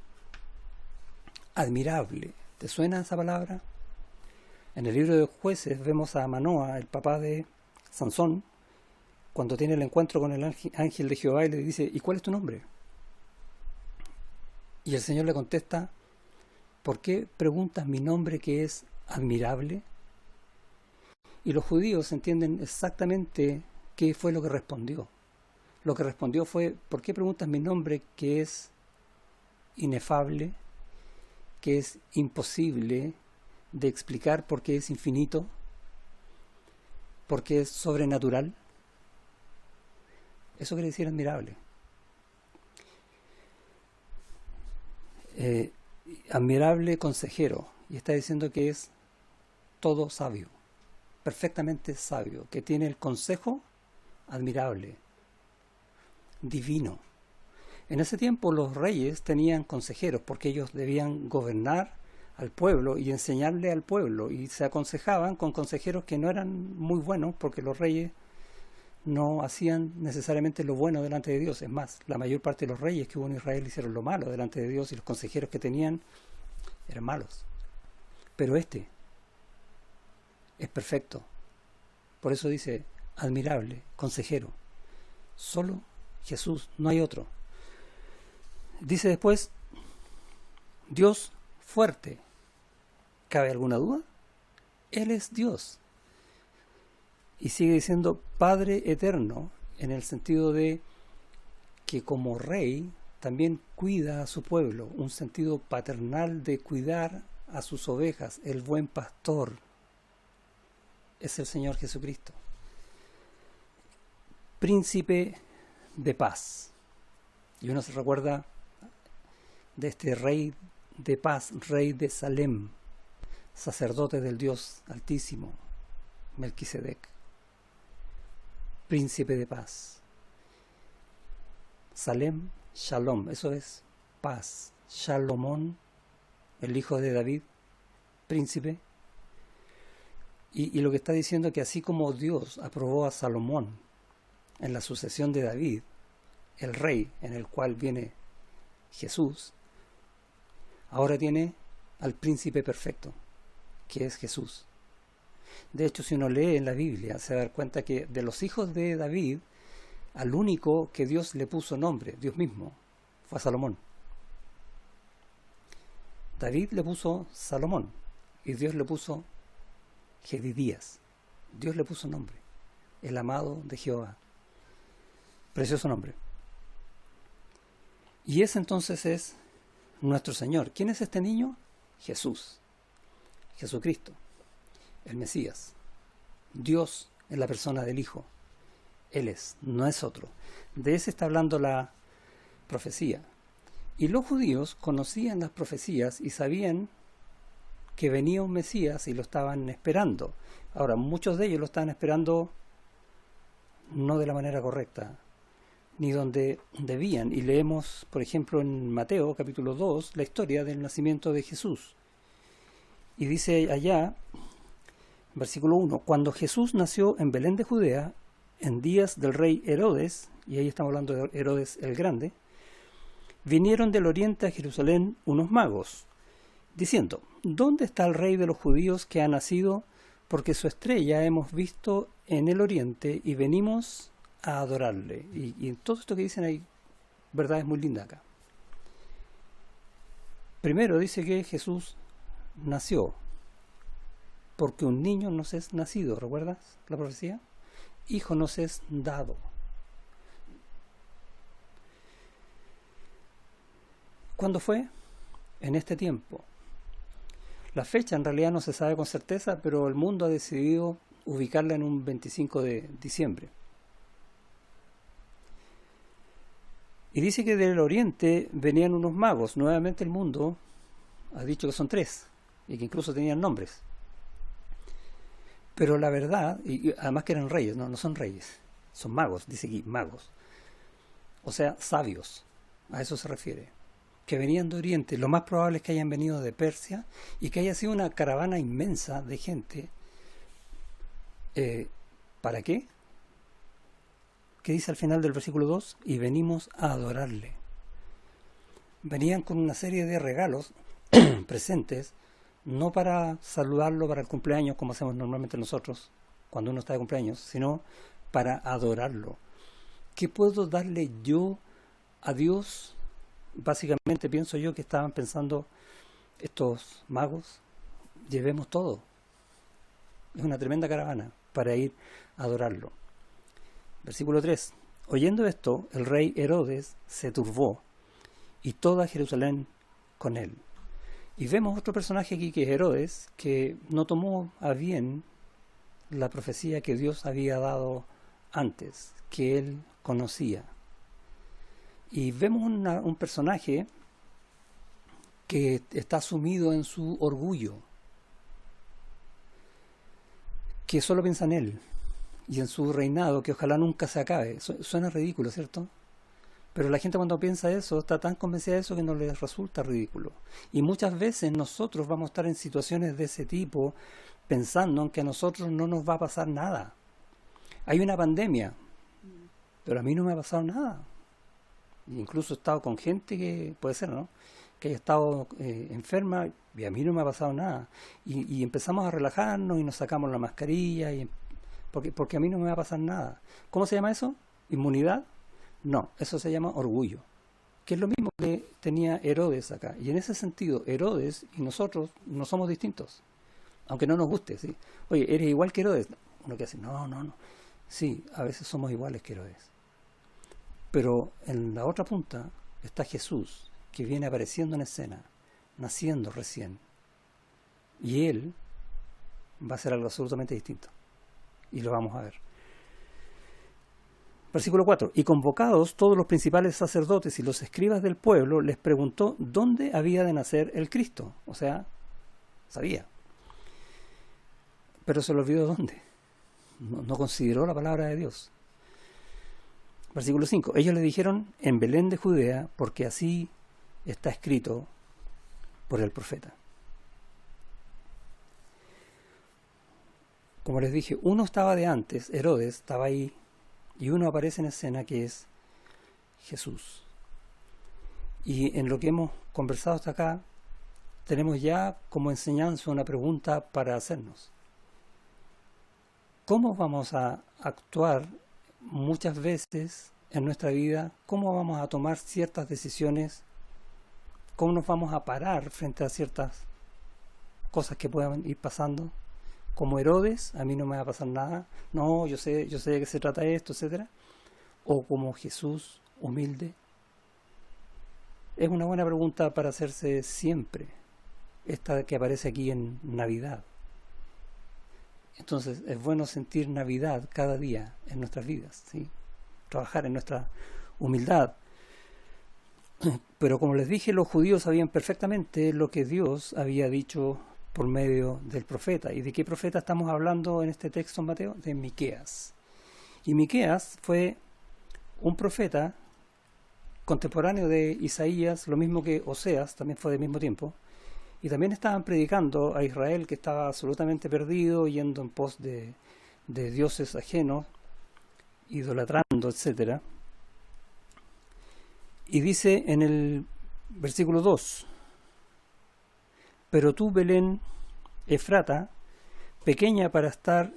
Admirable. ¿Te suena esa palabra? En el libro de Jueces vemos a Manoa, el papá de Sansón, cuando tiene el encuentro con el ángel de Jehová y le dice, ¿y cuál es tu nombre? Y el Señor le contesta, ¿por qué preguntas mi nombre que es admirable? Y los judíos entienden exactamente qué fue lo que respondió. Lo que respondió fue, ¿por qué preguntas mi nombre que es inefable, que es imposible de explicar porque es infinito, porque es sobrenatural? Eso quiere decir admirable. Admirable consejero, y está diciendo que es todo sabio, perfectamente sabio, que tiene el consejo admirable, divino. En ese tiempo los reyes tenían consejeros porque ellos debían gobernar al pueblo y enseñarle al pueblo, y se aconsejaban con consejeros que no eran muy buenos porque los reyes no hacían necesariamente lo bueno delante de Dios. Es más, la mayor parte de los reyes que hubo en Israel hicieron lo malo delante de Dios, y los consejeros que tenían eran malos. Pero este es perfecto. Por eso dice, admirable, consejero. Solo Jesús, no hay otro. Dice después, Dios fuerte. ¿Cabe alguna duda? Él es Dios. Y sigue diciendo Padre eterno, en el sentido de que como rey también cuida a su pueblo, un sentido paternal de cuidar a sus ovejas. El buen pastor es el Señor Jesucristo. Príncipe de paz. Y uno se recuerda de este rey de paz, rey de Salem, sacerdote del Dios Altísimo, Melquisedec. Príncipe de paz. Salem, Shalom, eso es paz. Shalomón, el hijo de David, príncipe. Y lo que está diciendo es que así como Dios aprobó a Salomón en la sucesión de David, el rey en el cual viene Jesús, ahora tiene al príncipe perfecto, que es Jesús. De hecho, si uno lee en la Biblia, se va a dar cuenta que de los hijos de David, al único que Dios le puso nombre, Dios mismo, fue a Salomón. David le puso Salomón y Dios le puso Jedidías. Dios le puso nombre, el amado de Jehová. Precioso nombre. Y ese entonces es nuestro Señor. ¿Quién es este niño? Jesús. Jesucristo. El Mesías, Dios en la persona del Hijo. Él es, no es otro. De ese está hablando la profecía. Y los judíos conocían las profecías y sabían que venía un Mesías y lo estaban esperando. Ahora, muchos de ellos lo estaban esperando no de la manera correcta, ni donde debían. Y leemos, por ejemplo, en Mateo capítulo 2, la historia del nacimiento de Jesús. Y dice allá, versículo 1, cuando Jesús nació en Belén de Judea, en días del rey Herodes, y ahí estamos hablando de Herodes el Grande, vinieron del oriente a Jerusalén unos magos, diciendo, ¿dónde está el rey de los judíos que ha nacido? Porque su estrella hemos visto en el oriente y venimos a adorarle. Y en todo esto que dicen hay verdades muy lindas acá. Primero dice que Jesús nació porque un niño nos es nacido, ¿recuerdas la profecía? Hijo nos es dado. ¿Cuándo fue? En este tiempo. La fecha en realidad no se sabe con certeza, pero el mundo ha decidido ubicarla en un 25 de diciembre. Y dice que del oriente venían unos magos. Nuevamente el mundo ha dicho que son 3 y que incluso tenían nombres. Pero la verdad, y además que eran reyes, no son reyes, son magos, dice aquí, magos. O sea, sabios, a eso se refiere. Que venían de Oriente, lo más probable es que hayan venido de Persia y que haya sido una caravana inmensa de gente. ¿Para qué? ¿Qué dice al final del versículo 2? Y venimos a adorarle. Venían con una serie de regalos, presentes, no para saludarlo para el cumpleaños como hacemos normalmente nosotros cuando uno está de cumpleaños, sino para adorarlo. ¿Qué puedo darle yo a Dios? Básicamente pienso yo que estaban pensando estos magos, llevemos todo. Es una tremenda caravana para ir a adorarlo. Versículo 3. Oyendo esto, el rey Herodes se turbó y toda Jerusalén con él. Y vemos otro personaje aquí que es Herodes, que no tomó a bien la profecía que Dios había dado antes, que él conocía. Y vemos un personaje que está sumido en su orgullo, que solo piensa en él y en su reinado, que ojalá nunca se acabe. Suena ridículo, ¿cierto? Pero la gente cuando piensa eso, está tan convencida de eso que no les resulta ridículo. Y muchas veces nosotros vamos a estar en situaciones de ese tipo pensando en que a nosotros no nos va a pasar nada. Hay una pandemia, pero a mí no me ha pasado nada. Incluso he estado con gente que, puede ser, ¿no?, que haya estado enferma y a mí no me ha pasado nada. Y empezamos a relajarnos y nos sacamos la mascarilla porque a mí no me va a pasar nada. ¿Cómo se llama eso? ¿Inmunidad? No, eso se llama orgullo, que es lo mismo que tenía Herodes acá. Y en ese sentido, Herodes y nosotros no somos distintos, aunque no nos guste, ¿sí? Oye, ¿eres igual que Herodes? Uno que dice, no. Sí, a veces somos iguales que Herodes. Pero en la otra punta está Jesús, que viene apareciendo en escena, naciendo recién. Y Él va a ser algo absolutamente distinto. Y lo vamos a ver. Versículo 4. Y convocados todos los principales sacerdotes y los escribas del pueblo, les preguntó dónde había de nacer el Cristo. O sea, sabía. Pero se le olvidó dónde. No consideró la palabra de Dios. Versículo 5. Ellos le dijeron, en Belén de Judea, porque así está escrito por el profeta. Como les dije, uno estaba de antes, Herodes estaba ahí, y uno aparece en escena que es Jesús. Y en lo que hemos conversado hasta acá, tenemos ya como enseñanza una pregunta para hacernos. ¿Cómo vamos a actuar muchas veces en nuestra vida? ¿Cómo vamos a tomar ciertas decisiones? ¿Cómo nos vamos a parar frente a ciertas cosas que puedan ir pasando? Como Herodes, a mí no me va a pasar nada. No, yo sé de qué se trata esto, etcétera. O como Jesús, humilde. Es una buena pregunta para hacerse siempre. Esta que aparece aquí en Navidad. Entonces, es bueno sentir Navidad cada día en nuestras vidas, ¿sí? Trabajar en nuestra humildad. Pero como les dije, los judíos sabían perfectamente lo que Dios había dicho por medio del profeta. ¿Y de qué profeta estamos hablando en este texto en Mateo? De Miqueas. Y Miqueas fue un profeta contemporáneo de Isaías, lo mismo que Oseas, también fue del mismo tiempo. Y también estaban predicando a Israel, que estaba absolutamente perdido, yendo en pos de dioses ajenos, idolatrando, etc. Y dice en el versículo 2, pero tú, Belén, Efrata, pequeña para estar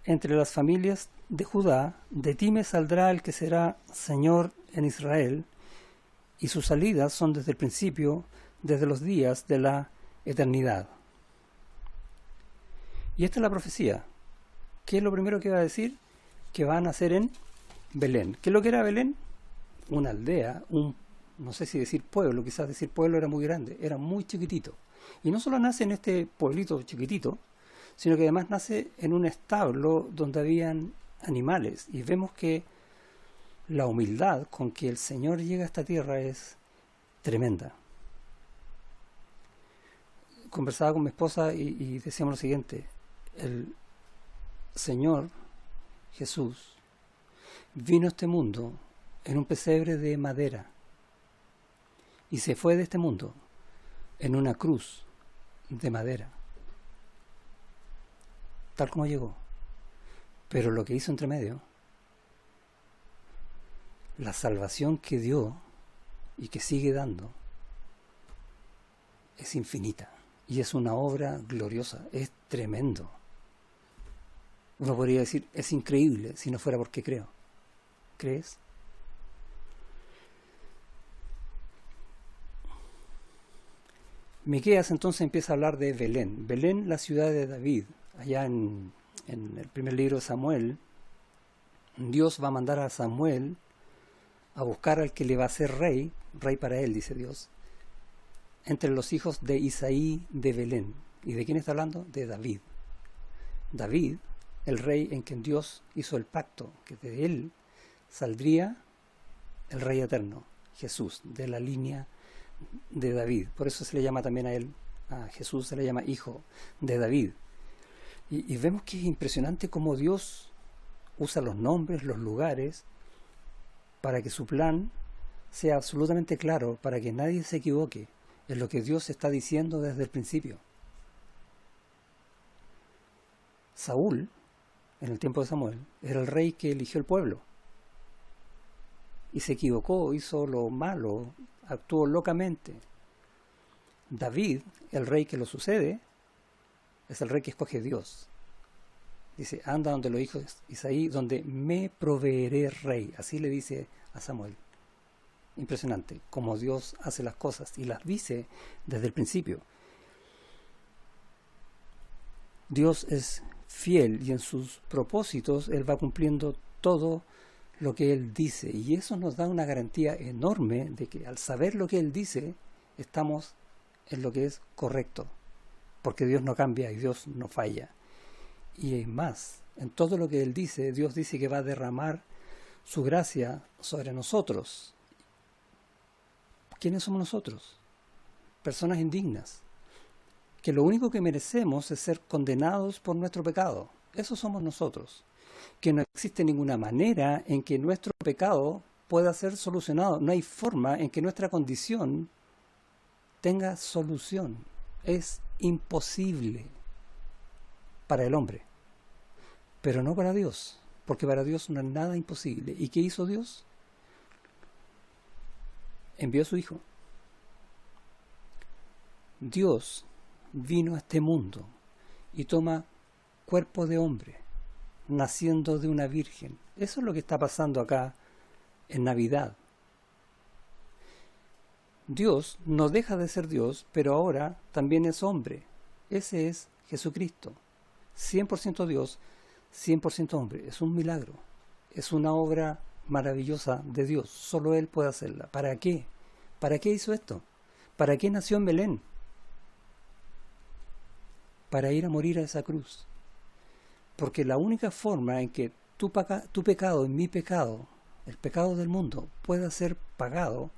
entre las familias de Judá, de ti me saldrá el que será Señor en Israel, y sus salidas son desde el principio, desde los días de la eternidad. Y esta es la profecía. ¿Qué es lo primero que va a decir? Que va a nacer en Belén. ¿Qué es lo que era Belén? Una aldea, no sé si decir pueblo, quizás decir pueblo era muy grande, era muy chiquitito. Y no solo nace en este pueblito chiquitito, sino que además nace en un establo donde habían animales. Y vemos que la humildad con que el Señor llega a esta tierra es tremenda. Conversaba con mi esposa y decíamos lo siguiente: el Señor Jesús vino a este mundo en un pesebre de madera y se fue de este mundo en una cruz de madera, tal como llegó. Pero lo que hizo entre medio, la salvación que dio y que sigue dando, es infinita, Y es una obra gloriosa, es tremendo. Uno podría decir, es increíble si no fuera porque creo. ¿Crees? Miqueas entonces empieza a hablar de Belén. Belén, la ciudad de David. Allá en el primer libro de Samuel, Dios va a mandar a Samuel a buscar al que le va a ser rey para él, dice Dios, entre los hijos de Isaí de Belén. ¿Y de quién está hablando? De David. David, el rey en quien Dios hizo el pacto, que de él saldría el rey eterno, Jesús, de la línea de David. Por eso se le llama también a Jesús se le llama hijo de David. Y vemos que es impresionante cómo Dios usa los nombres, los lugares, para que su plan sea absolutamente claro, para que nadie se equivoque en lo que Dios está diciendo desde el principio. Saúl, en el tiempo de Samuel, era el rey que eligió el pueblo. Y se equivocó, hizo lo malo, actuó locamente. David, el rey que lo sucede, es el rey que escoge Dios. Dice, anda donde los hijos de Isaí, donde me proveeré rey. Así le dice a Samuel. Impresionante, como Dios hace las cosas y las dice desde el principio. Dios es fiel y en sus propósitos Él va cumpliendo todo lo que Él dice. Y eso nos da una garantía enorme de que al saber lo que Él dice, estamos en lo que es correcto. Porque Dios no cambia y Dios no falla. Y más, en todo lo que Él dice, Dios dice que va a derramar su gracia sobre nosotros. ¿Quiénes somos nosotros? Personas indignas, que lo único que merecemos es ser condenados por nuestro pecado. Eso somos nosotros. Que no existe ninguna manera en que nuestro pecado pueda ser solucionado. No hay forma en que nuestra condición tenga solución. Es imposible para el hombre, pero no para Dios, porque para Dios no es nada imposible. ¿Y qué hizo Dios? Envió a su Hijo. Dios vino a este mundo y toma cuerpo de hombre, naciendo de una virgen. Eso es lo que está pasando acá en Navidad. Dios no deja de ser Dios, pero ahora también es hombre. Ese es Jesucristo. 100% Dios, 100% hombre. Es un milagro. Es una obra maravillosa de Dios. Solo Él puede hacerla. ¿Para qué? ¿Para qué hizo esto? ¿Para qué nació en Belén? Para ir a morir a esa cruz. Porque la única forma en que tu pecado y mi pecado, el pecado del mundo, pueda ser pagado,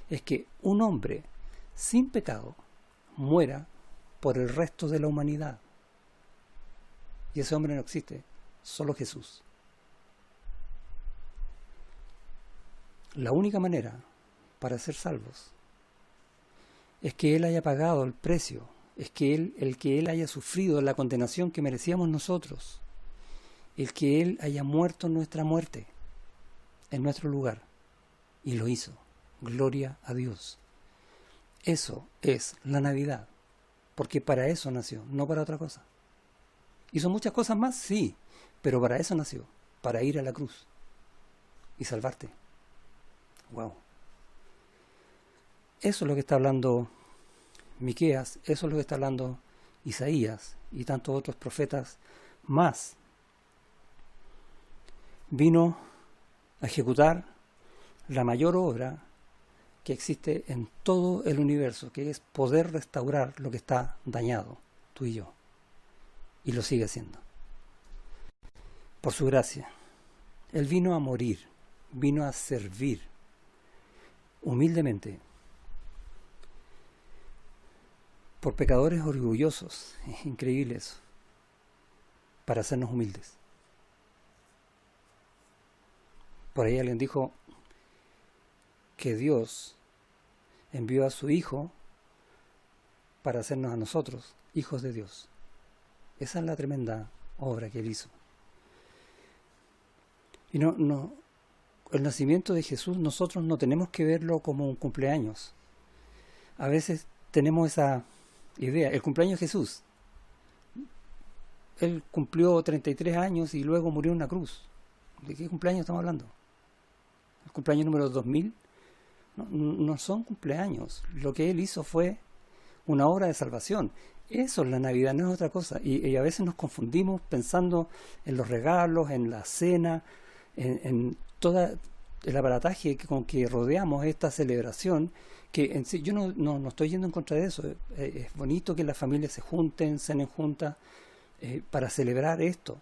es que un hombre sin pecado muera por el resto de la humanidad. Y ese hombre no existe, solo Jesús. La única manera para ser salvos es que Él haya pagado el precio, es que Él haya sufrido la condenación que merecíamos nosotros, el que Él haya muerto nuestra muerte en nuestro lugar, y lo hizo. Gloria a Dios. Eso es la Navidad, porque para eso nació, no para otra cosa. ¿Hizo muchas cosas más? Sí, pero para eso nació, para ir a la cruz y salvarte. Wow. Eso es lo que está hablando Miqueas, eso es lo que está hablando Isaías y tantos otros profetas más. Vino a ejecutar la mayor obra que existe en todo el universo, que es poder restaurar lo que está dañado, tú y yo. Y lo sigue haciendo. Por su gracia. Él vino a morir, vino a servir humildemente por pecadores orgullosos. Es increíble eso. Para hacernos humildes. Por ahí alguien dijo que Dios envió a su Hijo para hacernos a nosotros hijos de Dios. Esa es la tremenda obra que Él hizo. Y el nacimiento de Jesús nosotros no tenemos que verlo como un cumpleaños. A veces tenemos idea. El cumpleaños de Jesús. Él cumplió 33 años y luego murió en una cruz. ¿De qué cumpleaños estamos hablando? ¿El cumpleaños número 2000? No son cumpleaños. Lo que Él hizo fue una obra de salvación. Eso es la Navidad, no es otra cosa. Y a veces nos confundimos pensando en los regalos, en la cena, en todo el aparataje con que rodeamos esta celebración, que en sí, yo no estoy yendo en contra de eso. Es bonito que las familias se junten, cenen juntas, para celebrar esto.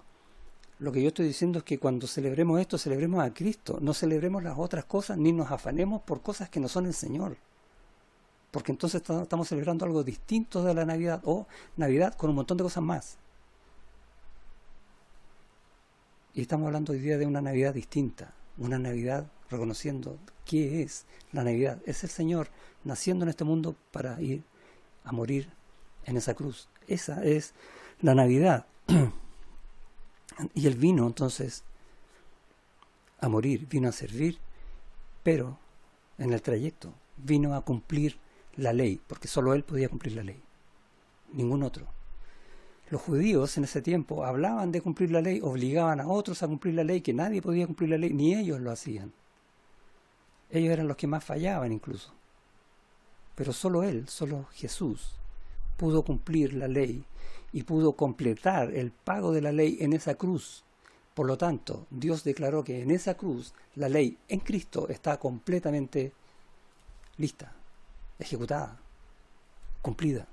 Lo que yo estoy diciendo es que cuando celebremos esto, celebremos a Cristo, no celebremos las otras cosas, ni nos afanemos por cosas que no son el Señor, porque entonces estamos celebrando algo distinto de la Navidad, o Navidad con un montón de cosas más. Y estamos hablando hoy día de una Navidad distinta, una Navidad reconociendo qué es la Navidad. Es el Señor naciendo en este mundo para ir a morir en esa cruz. Esa es la Navidad. Y Él vino entonces a morir, vino a servir, pero en el trayecto vino a cumplir la ley, porque solo Él podía cumplir la ley, ningún otro. Los judíos en ese tiempo hablaban de cumplir la ley, obligaban a otros a cumplir la ley, que nadie podía cumplir la ley, ni ellos lo hacían. Ellos eran los que más fallaban incluso. Pero solo Él, solo Jesús, pudo cumplir la ley y pudo completar el pago de la ley en esa cruz. Por lo tanto, Dios declaró que en esa cruz la ley en Cristo está completamente lista, ejecutada, cumplida.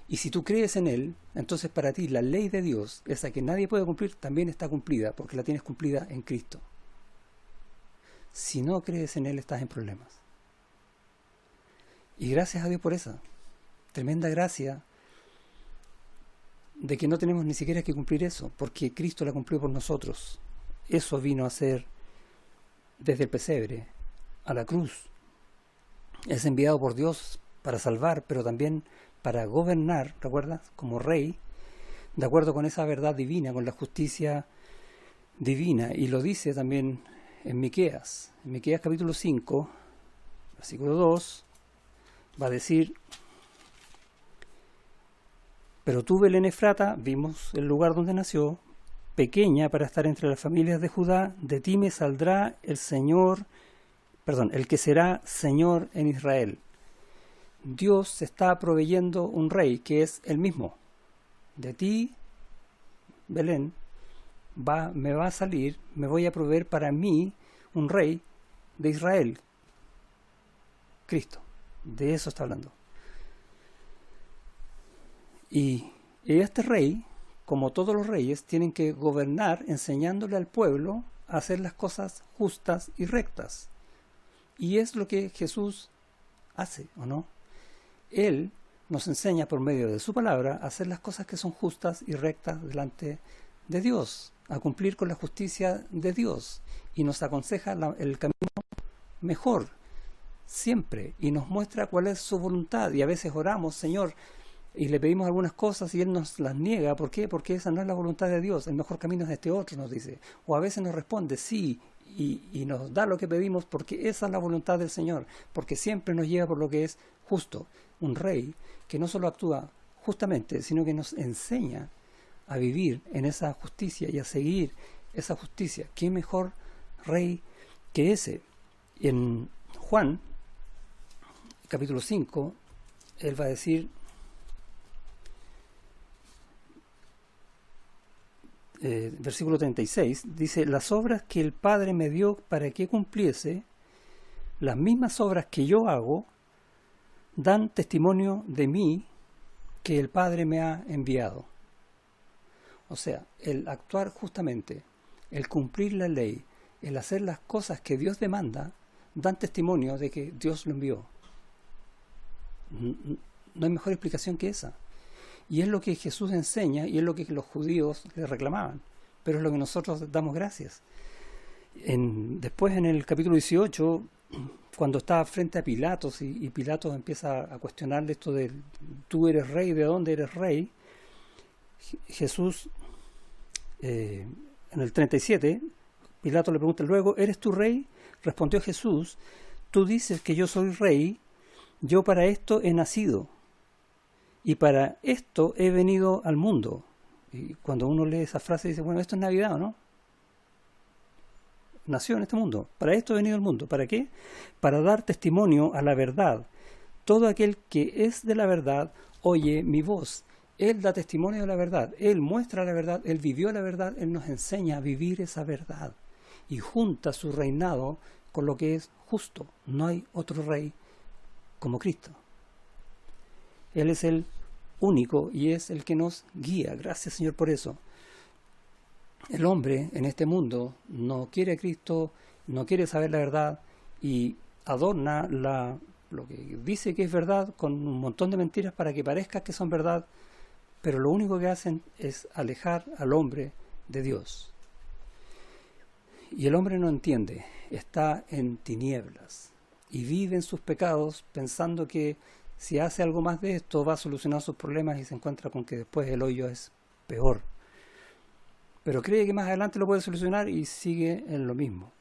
Y si tú crees en Él, entonces para ti la ley de Dios, esa que nadie puede cumplir, también está cumplida, porque la tienes cumplida en Cristo. Si no crees en Él, estás en problemas. Y gracias a Dios por esa tremenda gracia de que no tenemos ni siquiera que cumplir eso, porque Cristo la cumplió por nosotros. Eso vino a ser desde el pesebre a la cruz. Es enviado por Dios para salvar, pero también para gobernar, ¿recuerdas? Como rey, de acuerdo con esa verdad divina, con la justicia divina. Y lo dice también en Miqueas. En Miqueas capítulo 5, versículo 2, va a decir: pero tú, Belén Efrata, vimos el lugar donde nació, pequeña para estar entre las familias de Judá, de ti me saldrá el que será Señor en Israel. Dios está proveyendo un rey que es el mismo. De ti, Belén, me va a salir, me voy a proveer para mí un rey de Israel. Cristo. De eso está hablando. Y este rey, como todos los reyes, tienen que gobernar enseñándole al pueblo a hacer las cosas justas y rectas. Y es lo que Jesús hace, ¿o no? Él nos enseña por medio de su palabra a hacer las cosas que son justas y rectas delante de Dios, a cumplir con la justicia de Dios, y nos aconseja el camino mejor siempre, y nos muestra cuál es su voluntad. Y a veces oramos, Señor, y le pedimos algunas cosas y Él nos las niega. ¿Por qué? Porque esa no es la voluntad de Dios. El mejor camino es este otro, nos dice. O a veces nos responde sí, y nos da lo que pedimos, porque esa es la voluntad del Señor, porque siempre nos lleva por lo que es justo. Un rey que no solo actúa justamente, sino que nos enseña a vivir en esa justicia y a seguir esa justicia. ¿Qué mejor rey que ese? En Juan, capítulo 5, Él va a decir, versículo 36, dice: las obras que el Padre me dio para que cumpliese, las mismas obras que yo hago, dan testimonio de mí que el Padre me ha enviado. O sea, el actuar justamente, el cumplir la ley, el hacer las cosas que Dios demanda, dan testimonio de que Dios lo envió. No hay mejor explicación que esa. Y es lo que Jesús enseña, y es lo que los judíos le reclamaban, pero es lo que nosotros damos gracias. Después en el capítulo 18, cuando está frente a Pilatos, y Pilatos empieza a cuestionarle esto de tú eres rey, ¿de dónde eres rey? Jesús, en el 37, Pilato le pregunta luego: ¿eres tú rey? Respondió Jesús: tú dices que yo soy rey, yo para esto he nacido Y para esto he venido al mundo. Y cuando uno lee esa frase dice, bueno, esto es Navidad, ¿o no? Nació en este mundo. Para esto he venido al mundo. ¿Para qué? Para dar testimonio a la verdad. Todo aquel que es de la verdad oye mi voz. Él da testimonio de la verdad. Él muestra la verdad. Él vivió la verdad. Él nos enseña a vivir esa verdad. Y junta su reinado con lo que es justo. No hay otro rey como Cristo. Él es el único y es el que nos guía. Gracias, Señor, por eso. El hombre en este mundo no quiere a Cristo, no quiere saber la verdad y adorna lo que dice que es verdad con un montón de mentiras para que parezca que son verdad, pero lo único que hacen es alejar al hombre de Dios. Y el hombre no entiende, está en tinieblas y vive en sus pecados pensando que si hace algo más de esto va a solucionar sus problemas y se encuentra con que después el hoyo es peor. Pero cree que más adelante lo puede solucionar y sigue en lo mismo.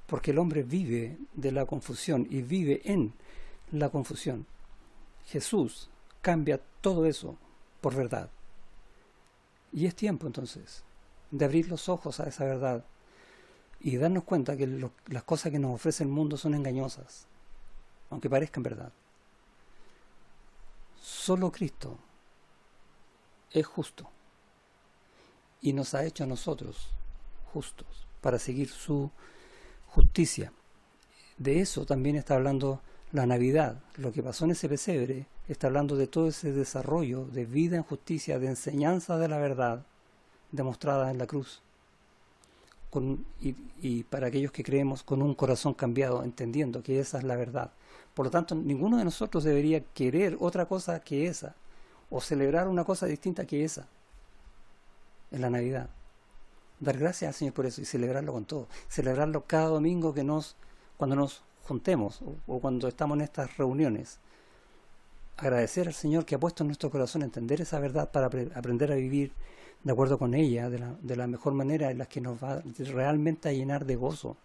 Porque el hombre vive de la confusión y vive en la confusión. Jesús cambia todo eso por verdad. Y es tiempo entonces de abrir los ojos a esa verdad y darnos cuenta que las cosas que nos ofrece el mundo son engañosas, aunque parezcan verdad. Solo Cristo es justo y nos ha hecho a nosotros justos para seguir su justicia. De eso también está hablando la Navidad. Lo que pasó en ese pesebre está hablando de todo ese desarrollo de vida en justicia, de enseñanza de la verdad demostrada en la cruz. Y para aquellos que creemos con un corazón cambiado, entendiendo que esa es la verdad. Por lo tanto, ninguno de nosotros debería querer otra cosa que esa, o celebrar una cosa distinta que esa en la Navidad. Dar gracias al Señor por eso y celebrarlo con todo. Celebrarlo cada domingo cuando nos juntemos o cuando estamos en estas reuniones. Agradecer al Señor que ha puesto en nuestro corazón entender esa verdad para aprender a vivir de acuerdo con ella, de la mejor manera en la que nos va realmente a llenar de gozo.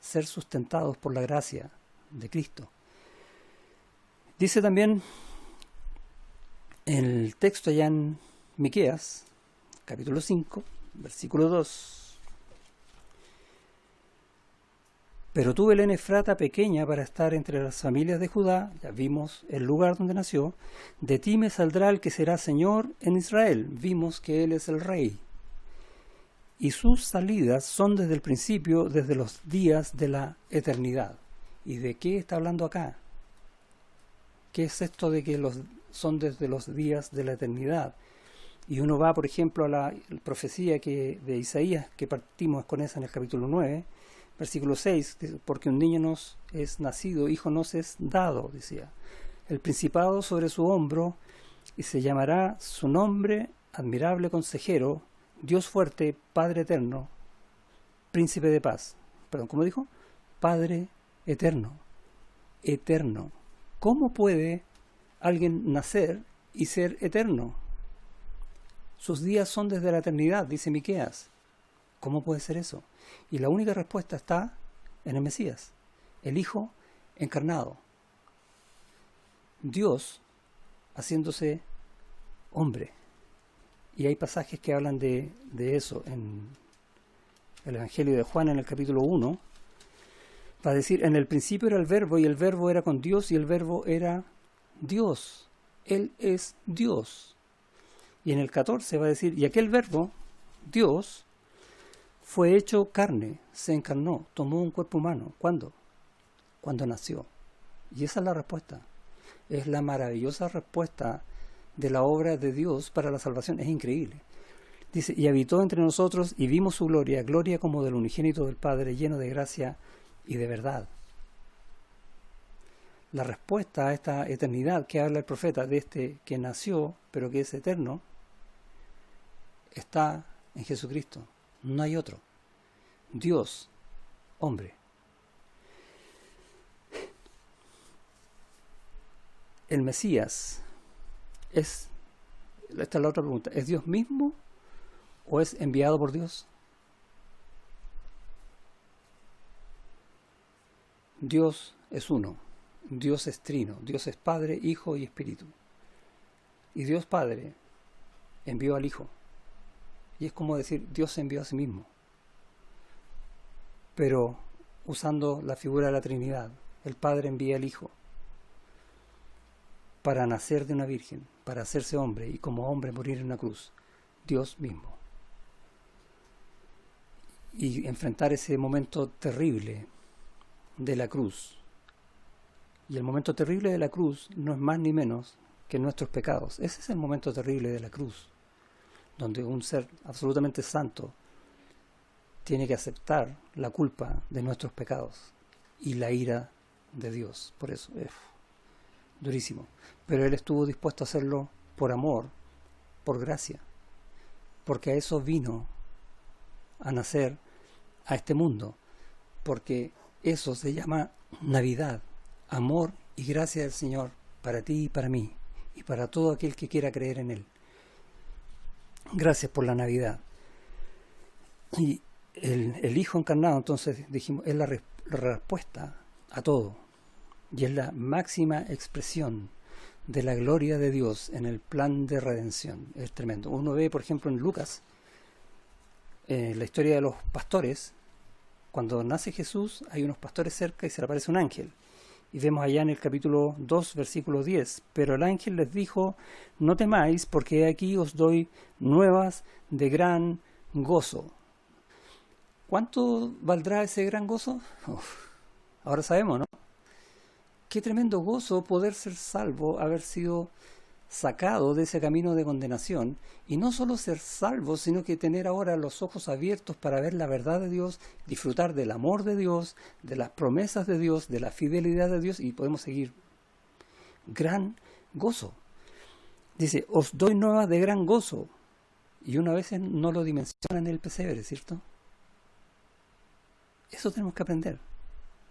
Ser sustentados por la gracia de Cristo. Dice también en el texto allá en Miqueas, capítulo 5, versículo 2. Pero tú, Belén Efrata, pequeña para estar entre las familias de Judá, ya vimos el lugar donde nació, de ti me saldrá el que será Señor en Israel. Vimos que Él es el Rey. Y sus salidas son desde el principio, desde los días de la eternidad. ¿Y de qué está hablando acá? ¿Qué es esto de que son desde los días de la eternidad? Y uno va, por ejemplo, a la profecía de Isaías, que partimos con esa en el capítulo 9, versículo 6, porque un niño nos es nacido, hijo nos es dado, decía, el principado sobre su hombro, y se llamará su nombre admirable consejero, Dios fuerte, Padre eterno, príncipe de paz. Perdón, ¿cómo dijo? Padre eterno, eterno. ¿Cómo puede alguien nacer y ser eterno? Sus días son desde la eternidad, dice Miqueas. ¿Cómo puede ser eso? Y la única respuesta está en el Mesías, el Hijo encarnado. Dios haciéndose hombre. Y hay pasajes que hablan de eso en el Evangelio de Juan, en el capítulo 1. Va a decir, en el principio era el Verbo, y el Verbo era con Dios, y el Verbo era Dios. Él es Dios. Y en el 14 va a decir, y aquel Verbo, Dios, fue hecho carne, se encarnó, tomó un cuerpo humano. ¿Cuándo? Cuando nació. Y esa es la respuesta. Es la maravillosa respuesta de la obra de Dios para la salvación. Es increíble. Dice, y habitó entre nosotros y vimos su gloria, gloria como del unigénito del Padre, lleno de gracia y de verdad. La respuesta a esta eternidad que habla el profeta, de este que nació, pero que es eterno, está en Jesucristo. No hay otro. Dios, hombre. El Mesías esta es la otra pregunta, ¿es Dios mismo o es enviado por Dios? Dios es uno, Dios es trino, Dios es Padre, Hijo y Espíritu. Y Dios Padre envió al Hijo. Y es como decir, Dios se envió a sí mismo. Pero usando la figura de la Trinidad, el Padre envía al Hijo para nacer de una virgen, para hacerse hombre y como hombre morir en una cruz. Dios mismo. Y enfrentar ese momento terrible de la cruz. Y el momento terrible de la cruz no es más ni menos que nuestros pecados. Ese es el momento terrible de la cruz, donde un ser absolutamente santo tiene que aceptar la culpa de nuestros pecados y la ira de Dios. Por eso es durísimo. Pero Él estuvo dispuesto a hacerlo por amor, por gracia, porque a eso vino a nacer a este mundo, porque eso se llama Navidad, amor y gracia del Señor para ti y para mí y para todo aquel que quiera creer en Él. Gracias por la Navidad. Y el Hijo encarnado, entonces dijimos, es la respuesta a todo y es la máxima expresión de la gloria de Dios en el plan de redención. Es tremendo. Uno ve, por ejemplo, en Lucas, la historia de los pastores. Cuando nace Jesús hay unos pastores cerca y se le aparece un ángel. Y vemos allá en el capítulo 2, versículo 10. Pero el ángel les dijo, no temáis, porque aquí os doy nuevas de gran gozo. ¿Cuánto valdrá ese gran gozo? Ahora sabemos, ¿no? Qué tremendo gozo poder ser salvo, haber sido sacado de ese camino de condenación, y no solo ser salvo, sino que tener ahora los ojos abiertos para ver la verdad de Dios, disfrutar del amor de Dios, de las promesas de Dios, de la fidelidad de Dios, y podemos seguir. Gran gozo. Dice, os doy nuevas de gran gozo, y una vez no lo dimensiona en el pesebre, ¿cierto? Eso tenemos que aprender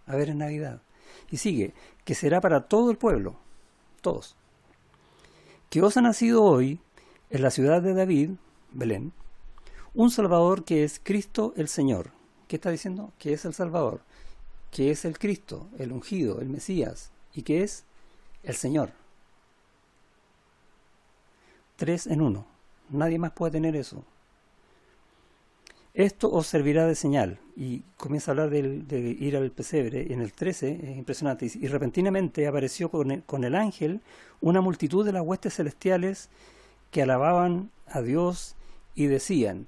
a ver en Navidad. Y sigue, que será para todo el pueblo, todos. Que os ha nacido hoy, en la ciudad de David, Belén, un Salvador que es Cristo el Señor. ¿Qué está diciendo? Que es el Salvador, que es el Cristo, el ungido, el Mesías, y que es el Señor. 3 en 1. Nadie más puede tener eso. Esto os servirá de señal. Y comienza a hablar de ir al pesebre. En el 13 es impresionante. Y repentinamente apareció con el ángel una multitud de las huestes celestiales que alababan a Dios y decían.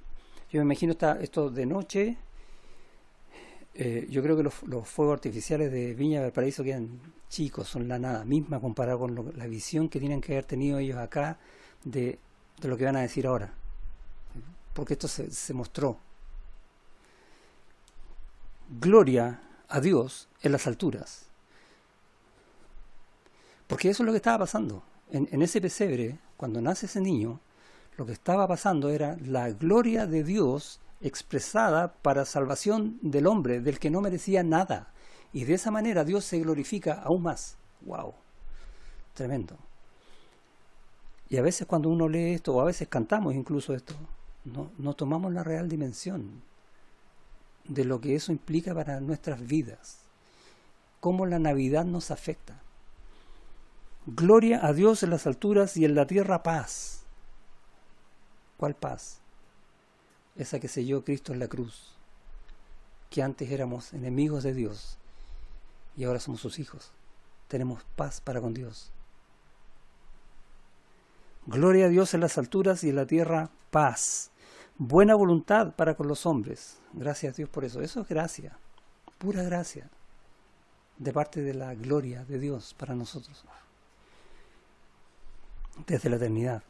Yo me imagino esto de noche. Yo creo que los fuegos artificiales de Viña del Paraíso quedan chicos, son la nada misma comparado con la visión que tienen que haber tenido ellos acá de lo que van a decir ahora. Porque esto se mostró. Gloria a Dios en las alturas. Porque eso es lo que estaba pasando. En ese pesebre, cuando nace ese niño, lo que estaba pasando era la gloria de Dios expresada para salvación del hombre, del que no merecía nada. Y de esa manera Dios se glorifica aún más. ¡Wow! Tremendo. Y a veces cuando uno lee esto, o a veces cantamos incluso esto, no tomamos la real dimensión de lo que eso implica para nuestras vidas, cómo la Navidad nos afecta. Gloria a Dios en las alturas y en la tierra paz. ¿Cuál paz? Esa que selló Cristo en la cruz, que antes éramos enemigos de Dios y ahora somos sus hijos. Tenemos paz para con Dios. Gloria a Dios en las alturas y en la tierra paz. Buena voluntad para con los hombres. Gracias a Dios por eso. Eso es gracia, pura gracia, de parte de la gloria de Dios para nosotros, desde la eternidad.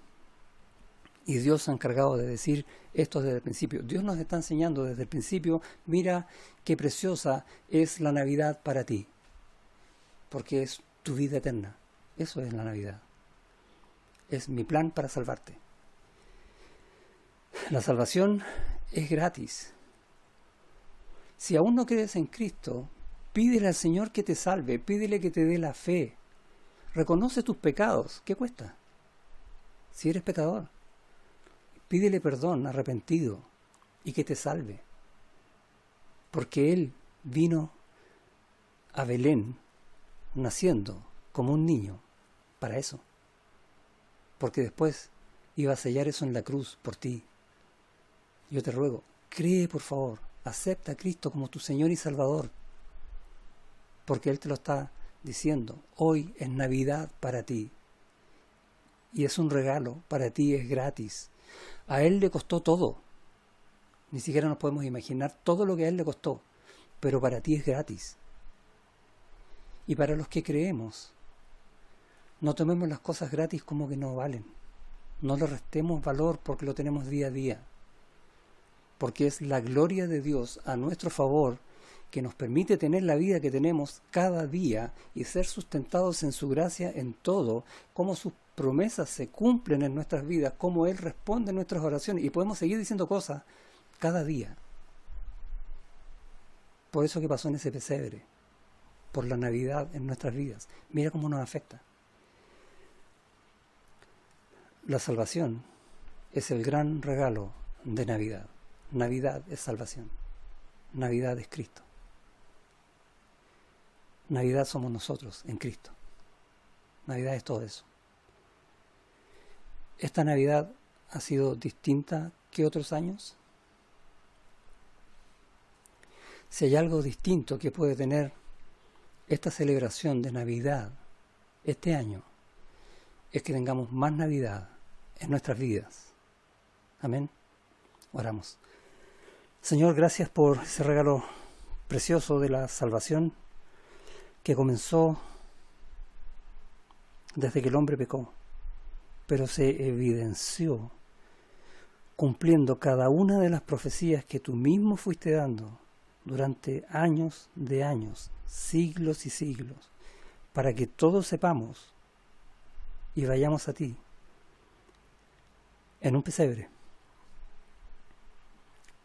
Y Dios se ha encargado de decir esto desde el principio. Dios nos está enseñando desde el principio, mira qué preciosa es la Navidad para ti, porque es tu vida eterna. Eso es la Navidad. Es mi plan para salvarte. La salvación es gratis. Si aún no crees en Cristo, pídele al Señor que te salve, pídele que te dé la fe. Reconoce tus pecados. ¿Qué cuesta? Si eres pecador, pídele perdón, arrepentido, y que te salve. Porque Él vino a Belén, naciendo como un niño, para eso. porque después iba a sellar eso en la cruz por ti. Yo te ruego, cree por favor, acepta a Cristo como tu Señor y Salvador, porque Él te lo está diciendo. Hoy es Navidad para ti, y es un regalo, para ti es gratis. A Él le costó todo, ni siquiera nos podemos imaginar todo lo que a Él le costó, pero para ti es gratis. Y para los que creemos, no tomemos las cosas gratis como que no valen. No le restemos valor porque lo tenemos día a día. Porque es la gloria de Dios a nuestro favor que nos permite tener la vida que tenemos cada día y ser sustentados en su gracia en todo, cómo sus promesas se cumplen en nuestras vidas, cómo Él responde en nuestras oraciones, y podemos seguir diciendo cosas cada día. Por eso que pasó en ese pesebre, por la Navidad en nuestras vidas. Mira cómo nos afecta. La salvación es el gran regalo de Navidad. Navidad es salvación. Navidad es Cristo. Navidad somos nosotros en Cristo. Navidad es todo eso. ¿Esta Navidad ha sido distinta que otros años? Si hay algo distinto que puede tener esta celebración de Navidad este año, es que tengamos más Navidad en nuestras vidas. Amén. Oramos. Señor, gracias por ese regalo precioso de la salvación que comenzó desde que el hombre pecó, pero se evidenció cumpliendo cada una de las profecías que tú mismo fuiste dando durante años de años, siglos y siglos, para que todos sepamos y vayamos a ti en un pesebre,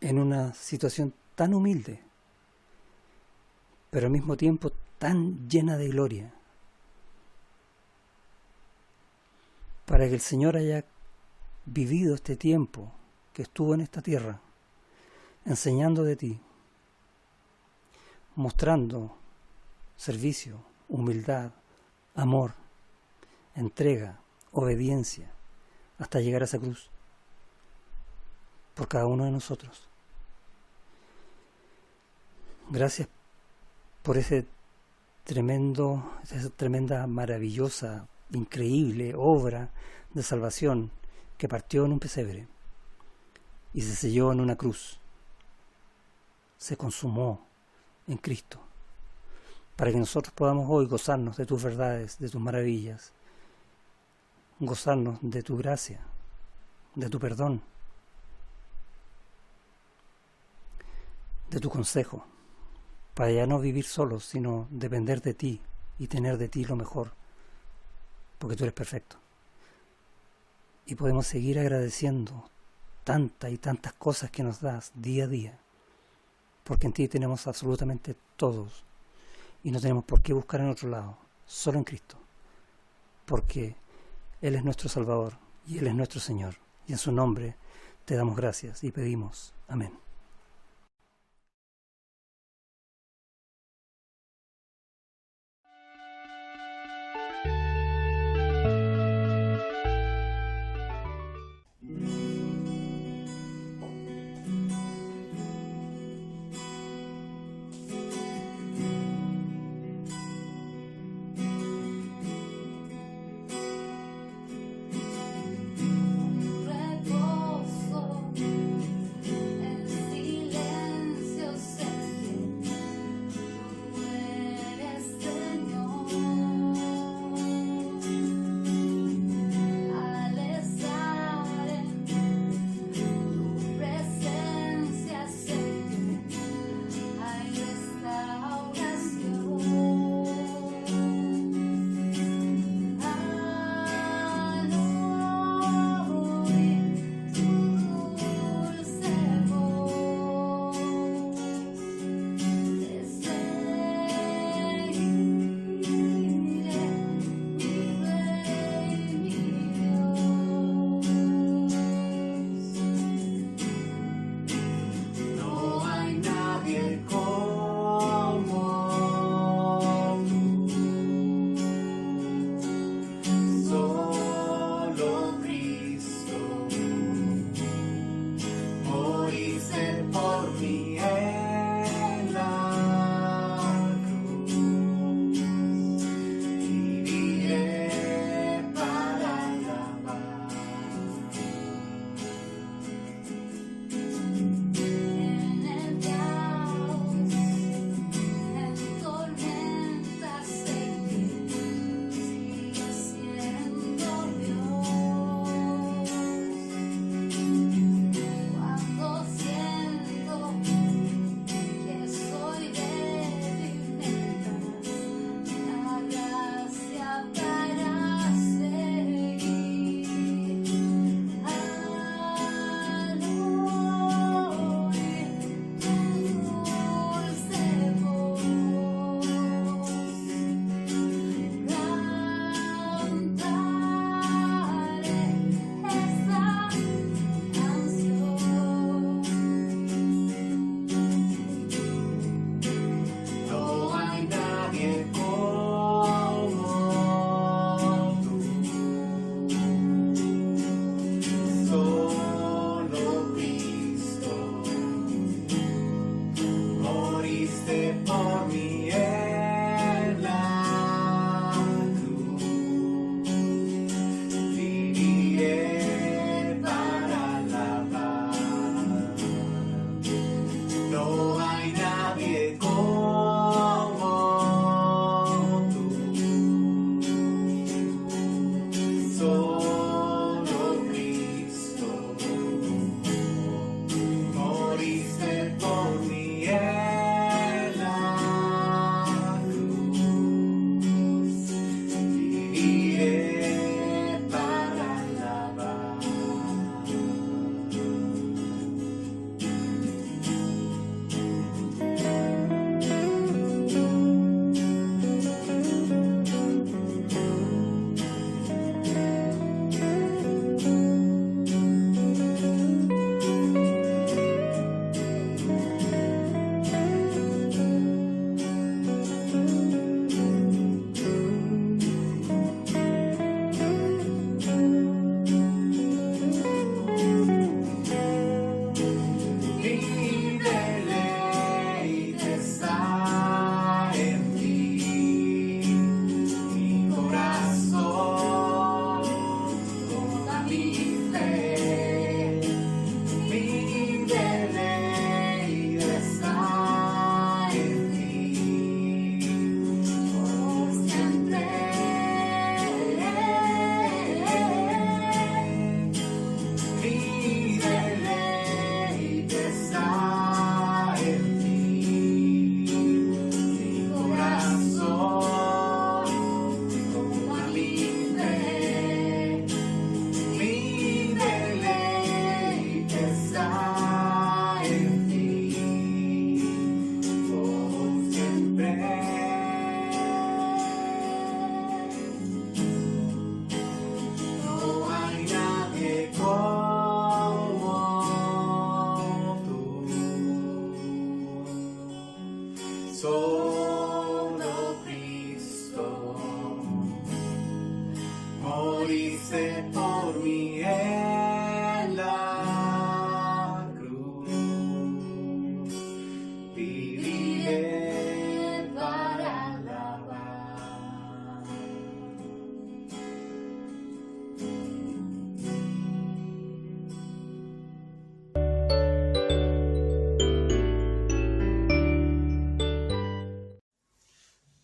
en una situación tan humilde, pero al mismo tiempo tan llena de gloria, para que el Señor haya vivido este tiempo que estuvo en esta tierra, enseñando de ti, mostrando servicio, humildad, amor, entrega, obediencia, hasta llegar a esa cruz, por cada uno de nosotros. Gracias por esa tremenda, maravillosa, increíble obra de salvación que partió en un pesebre y se selló en una cruz. Se consumó en Cristo, para que nosotros podamos hoy gozarnos de tus verdades, de tus maravillas, gozarnos de tu gracia, de tu perdón, de tu consejo, para ya no vivir solos, sino depender de ti y tener de ti lo mejor, porque tú eres perfecto. Y podemos seguir agradeciendo tantas y tantas cosas que nos das día a día, porque en ti tenemos absolutamente todos y no tenemos por qué buscar en otro lado, solo en Cristo, porque Él es nuestro Salvador y Él es nuestro Señor, y en su nombre te damos gracias y pedimos. Amén. Reposo en moriste por mí en la cruz. Viviré para alabar.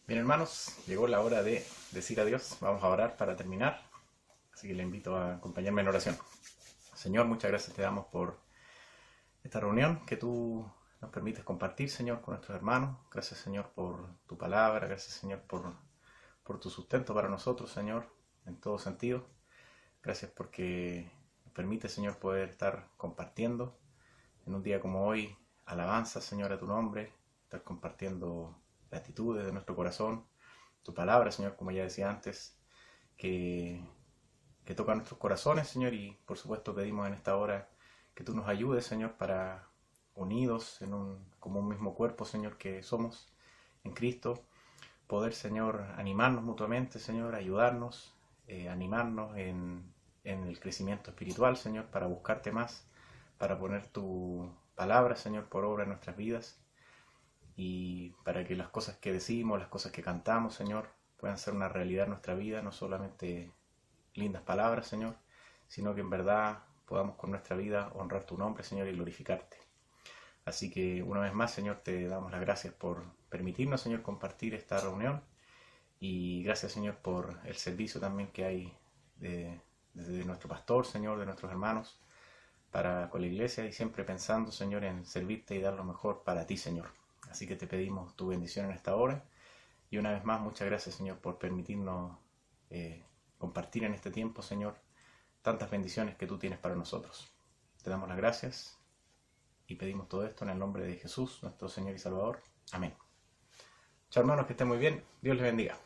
Bien, hermanos, llegó la hora de decir adiós. Vamos a orar para terminar. Así que le invito a acompañarme en oración. Señor, muchas gracias te damos por esta reunión que tú nos permites compartir, Señor, con nuestros hermanos. Gracias, Señor, por tu palabra. Gracias, Señor, por tu sustento para nosotros, Señor, en todo sentido. Gracias porque nos permite, Señor, poder estar compartiendo en un día como hoy alabanza, Señor, a tu nombre, estar compartiendo gratitudes de nuestro corazón, tu palabra, Señor, como ya decía antes, que toca nuestros corazones, Señor, y por supuesto pedimos en esta hora que tú nos ayudes, Señor, para unidos como un mismo cuerpo, Señor, que somos en Cristo, poder, Señor, animarnos mutuamente, Señor, ayudarnos, animarnos en el crecimiento espiritual, Señor, para buscarte más, para poner tu palabra, Señor, por obra en nuestras vidas, y para que las cosas que decimos, las cosas que cantamos, Señor, puedan ser una realidad en nuestra vida, no solamente lindas palabras, Señor, sino que en verdad podamos con nuestra vida honrar tu nombre, Señor, y glorificarte. Así que una vez más, Señor, te damos las gracias por permitirnos, Señor, compartir esta reunión, y gracias, Señor, por el servicio también que hay desde nuestro pastor, Señor, de nuestros hermanos, con la iglesia, y siempre pensando, Señor, en servirte y dar lo mejor para ti, Señor. Así que te pedimos tu bendición en esta hora. Y una vez más, muchas gracias, Señor, por permitirnos compartir en este tiempo, Señor, tantas bendiciones que tú tienes para nosotros. Te damos las gracias y pedimos todo esto en el nombre de Jesús, nuestro Señor y Salvador. Amén. Chao, hermanos, que estén muy bien. Dios les bendiga.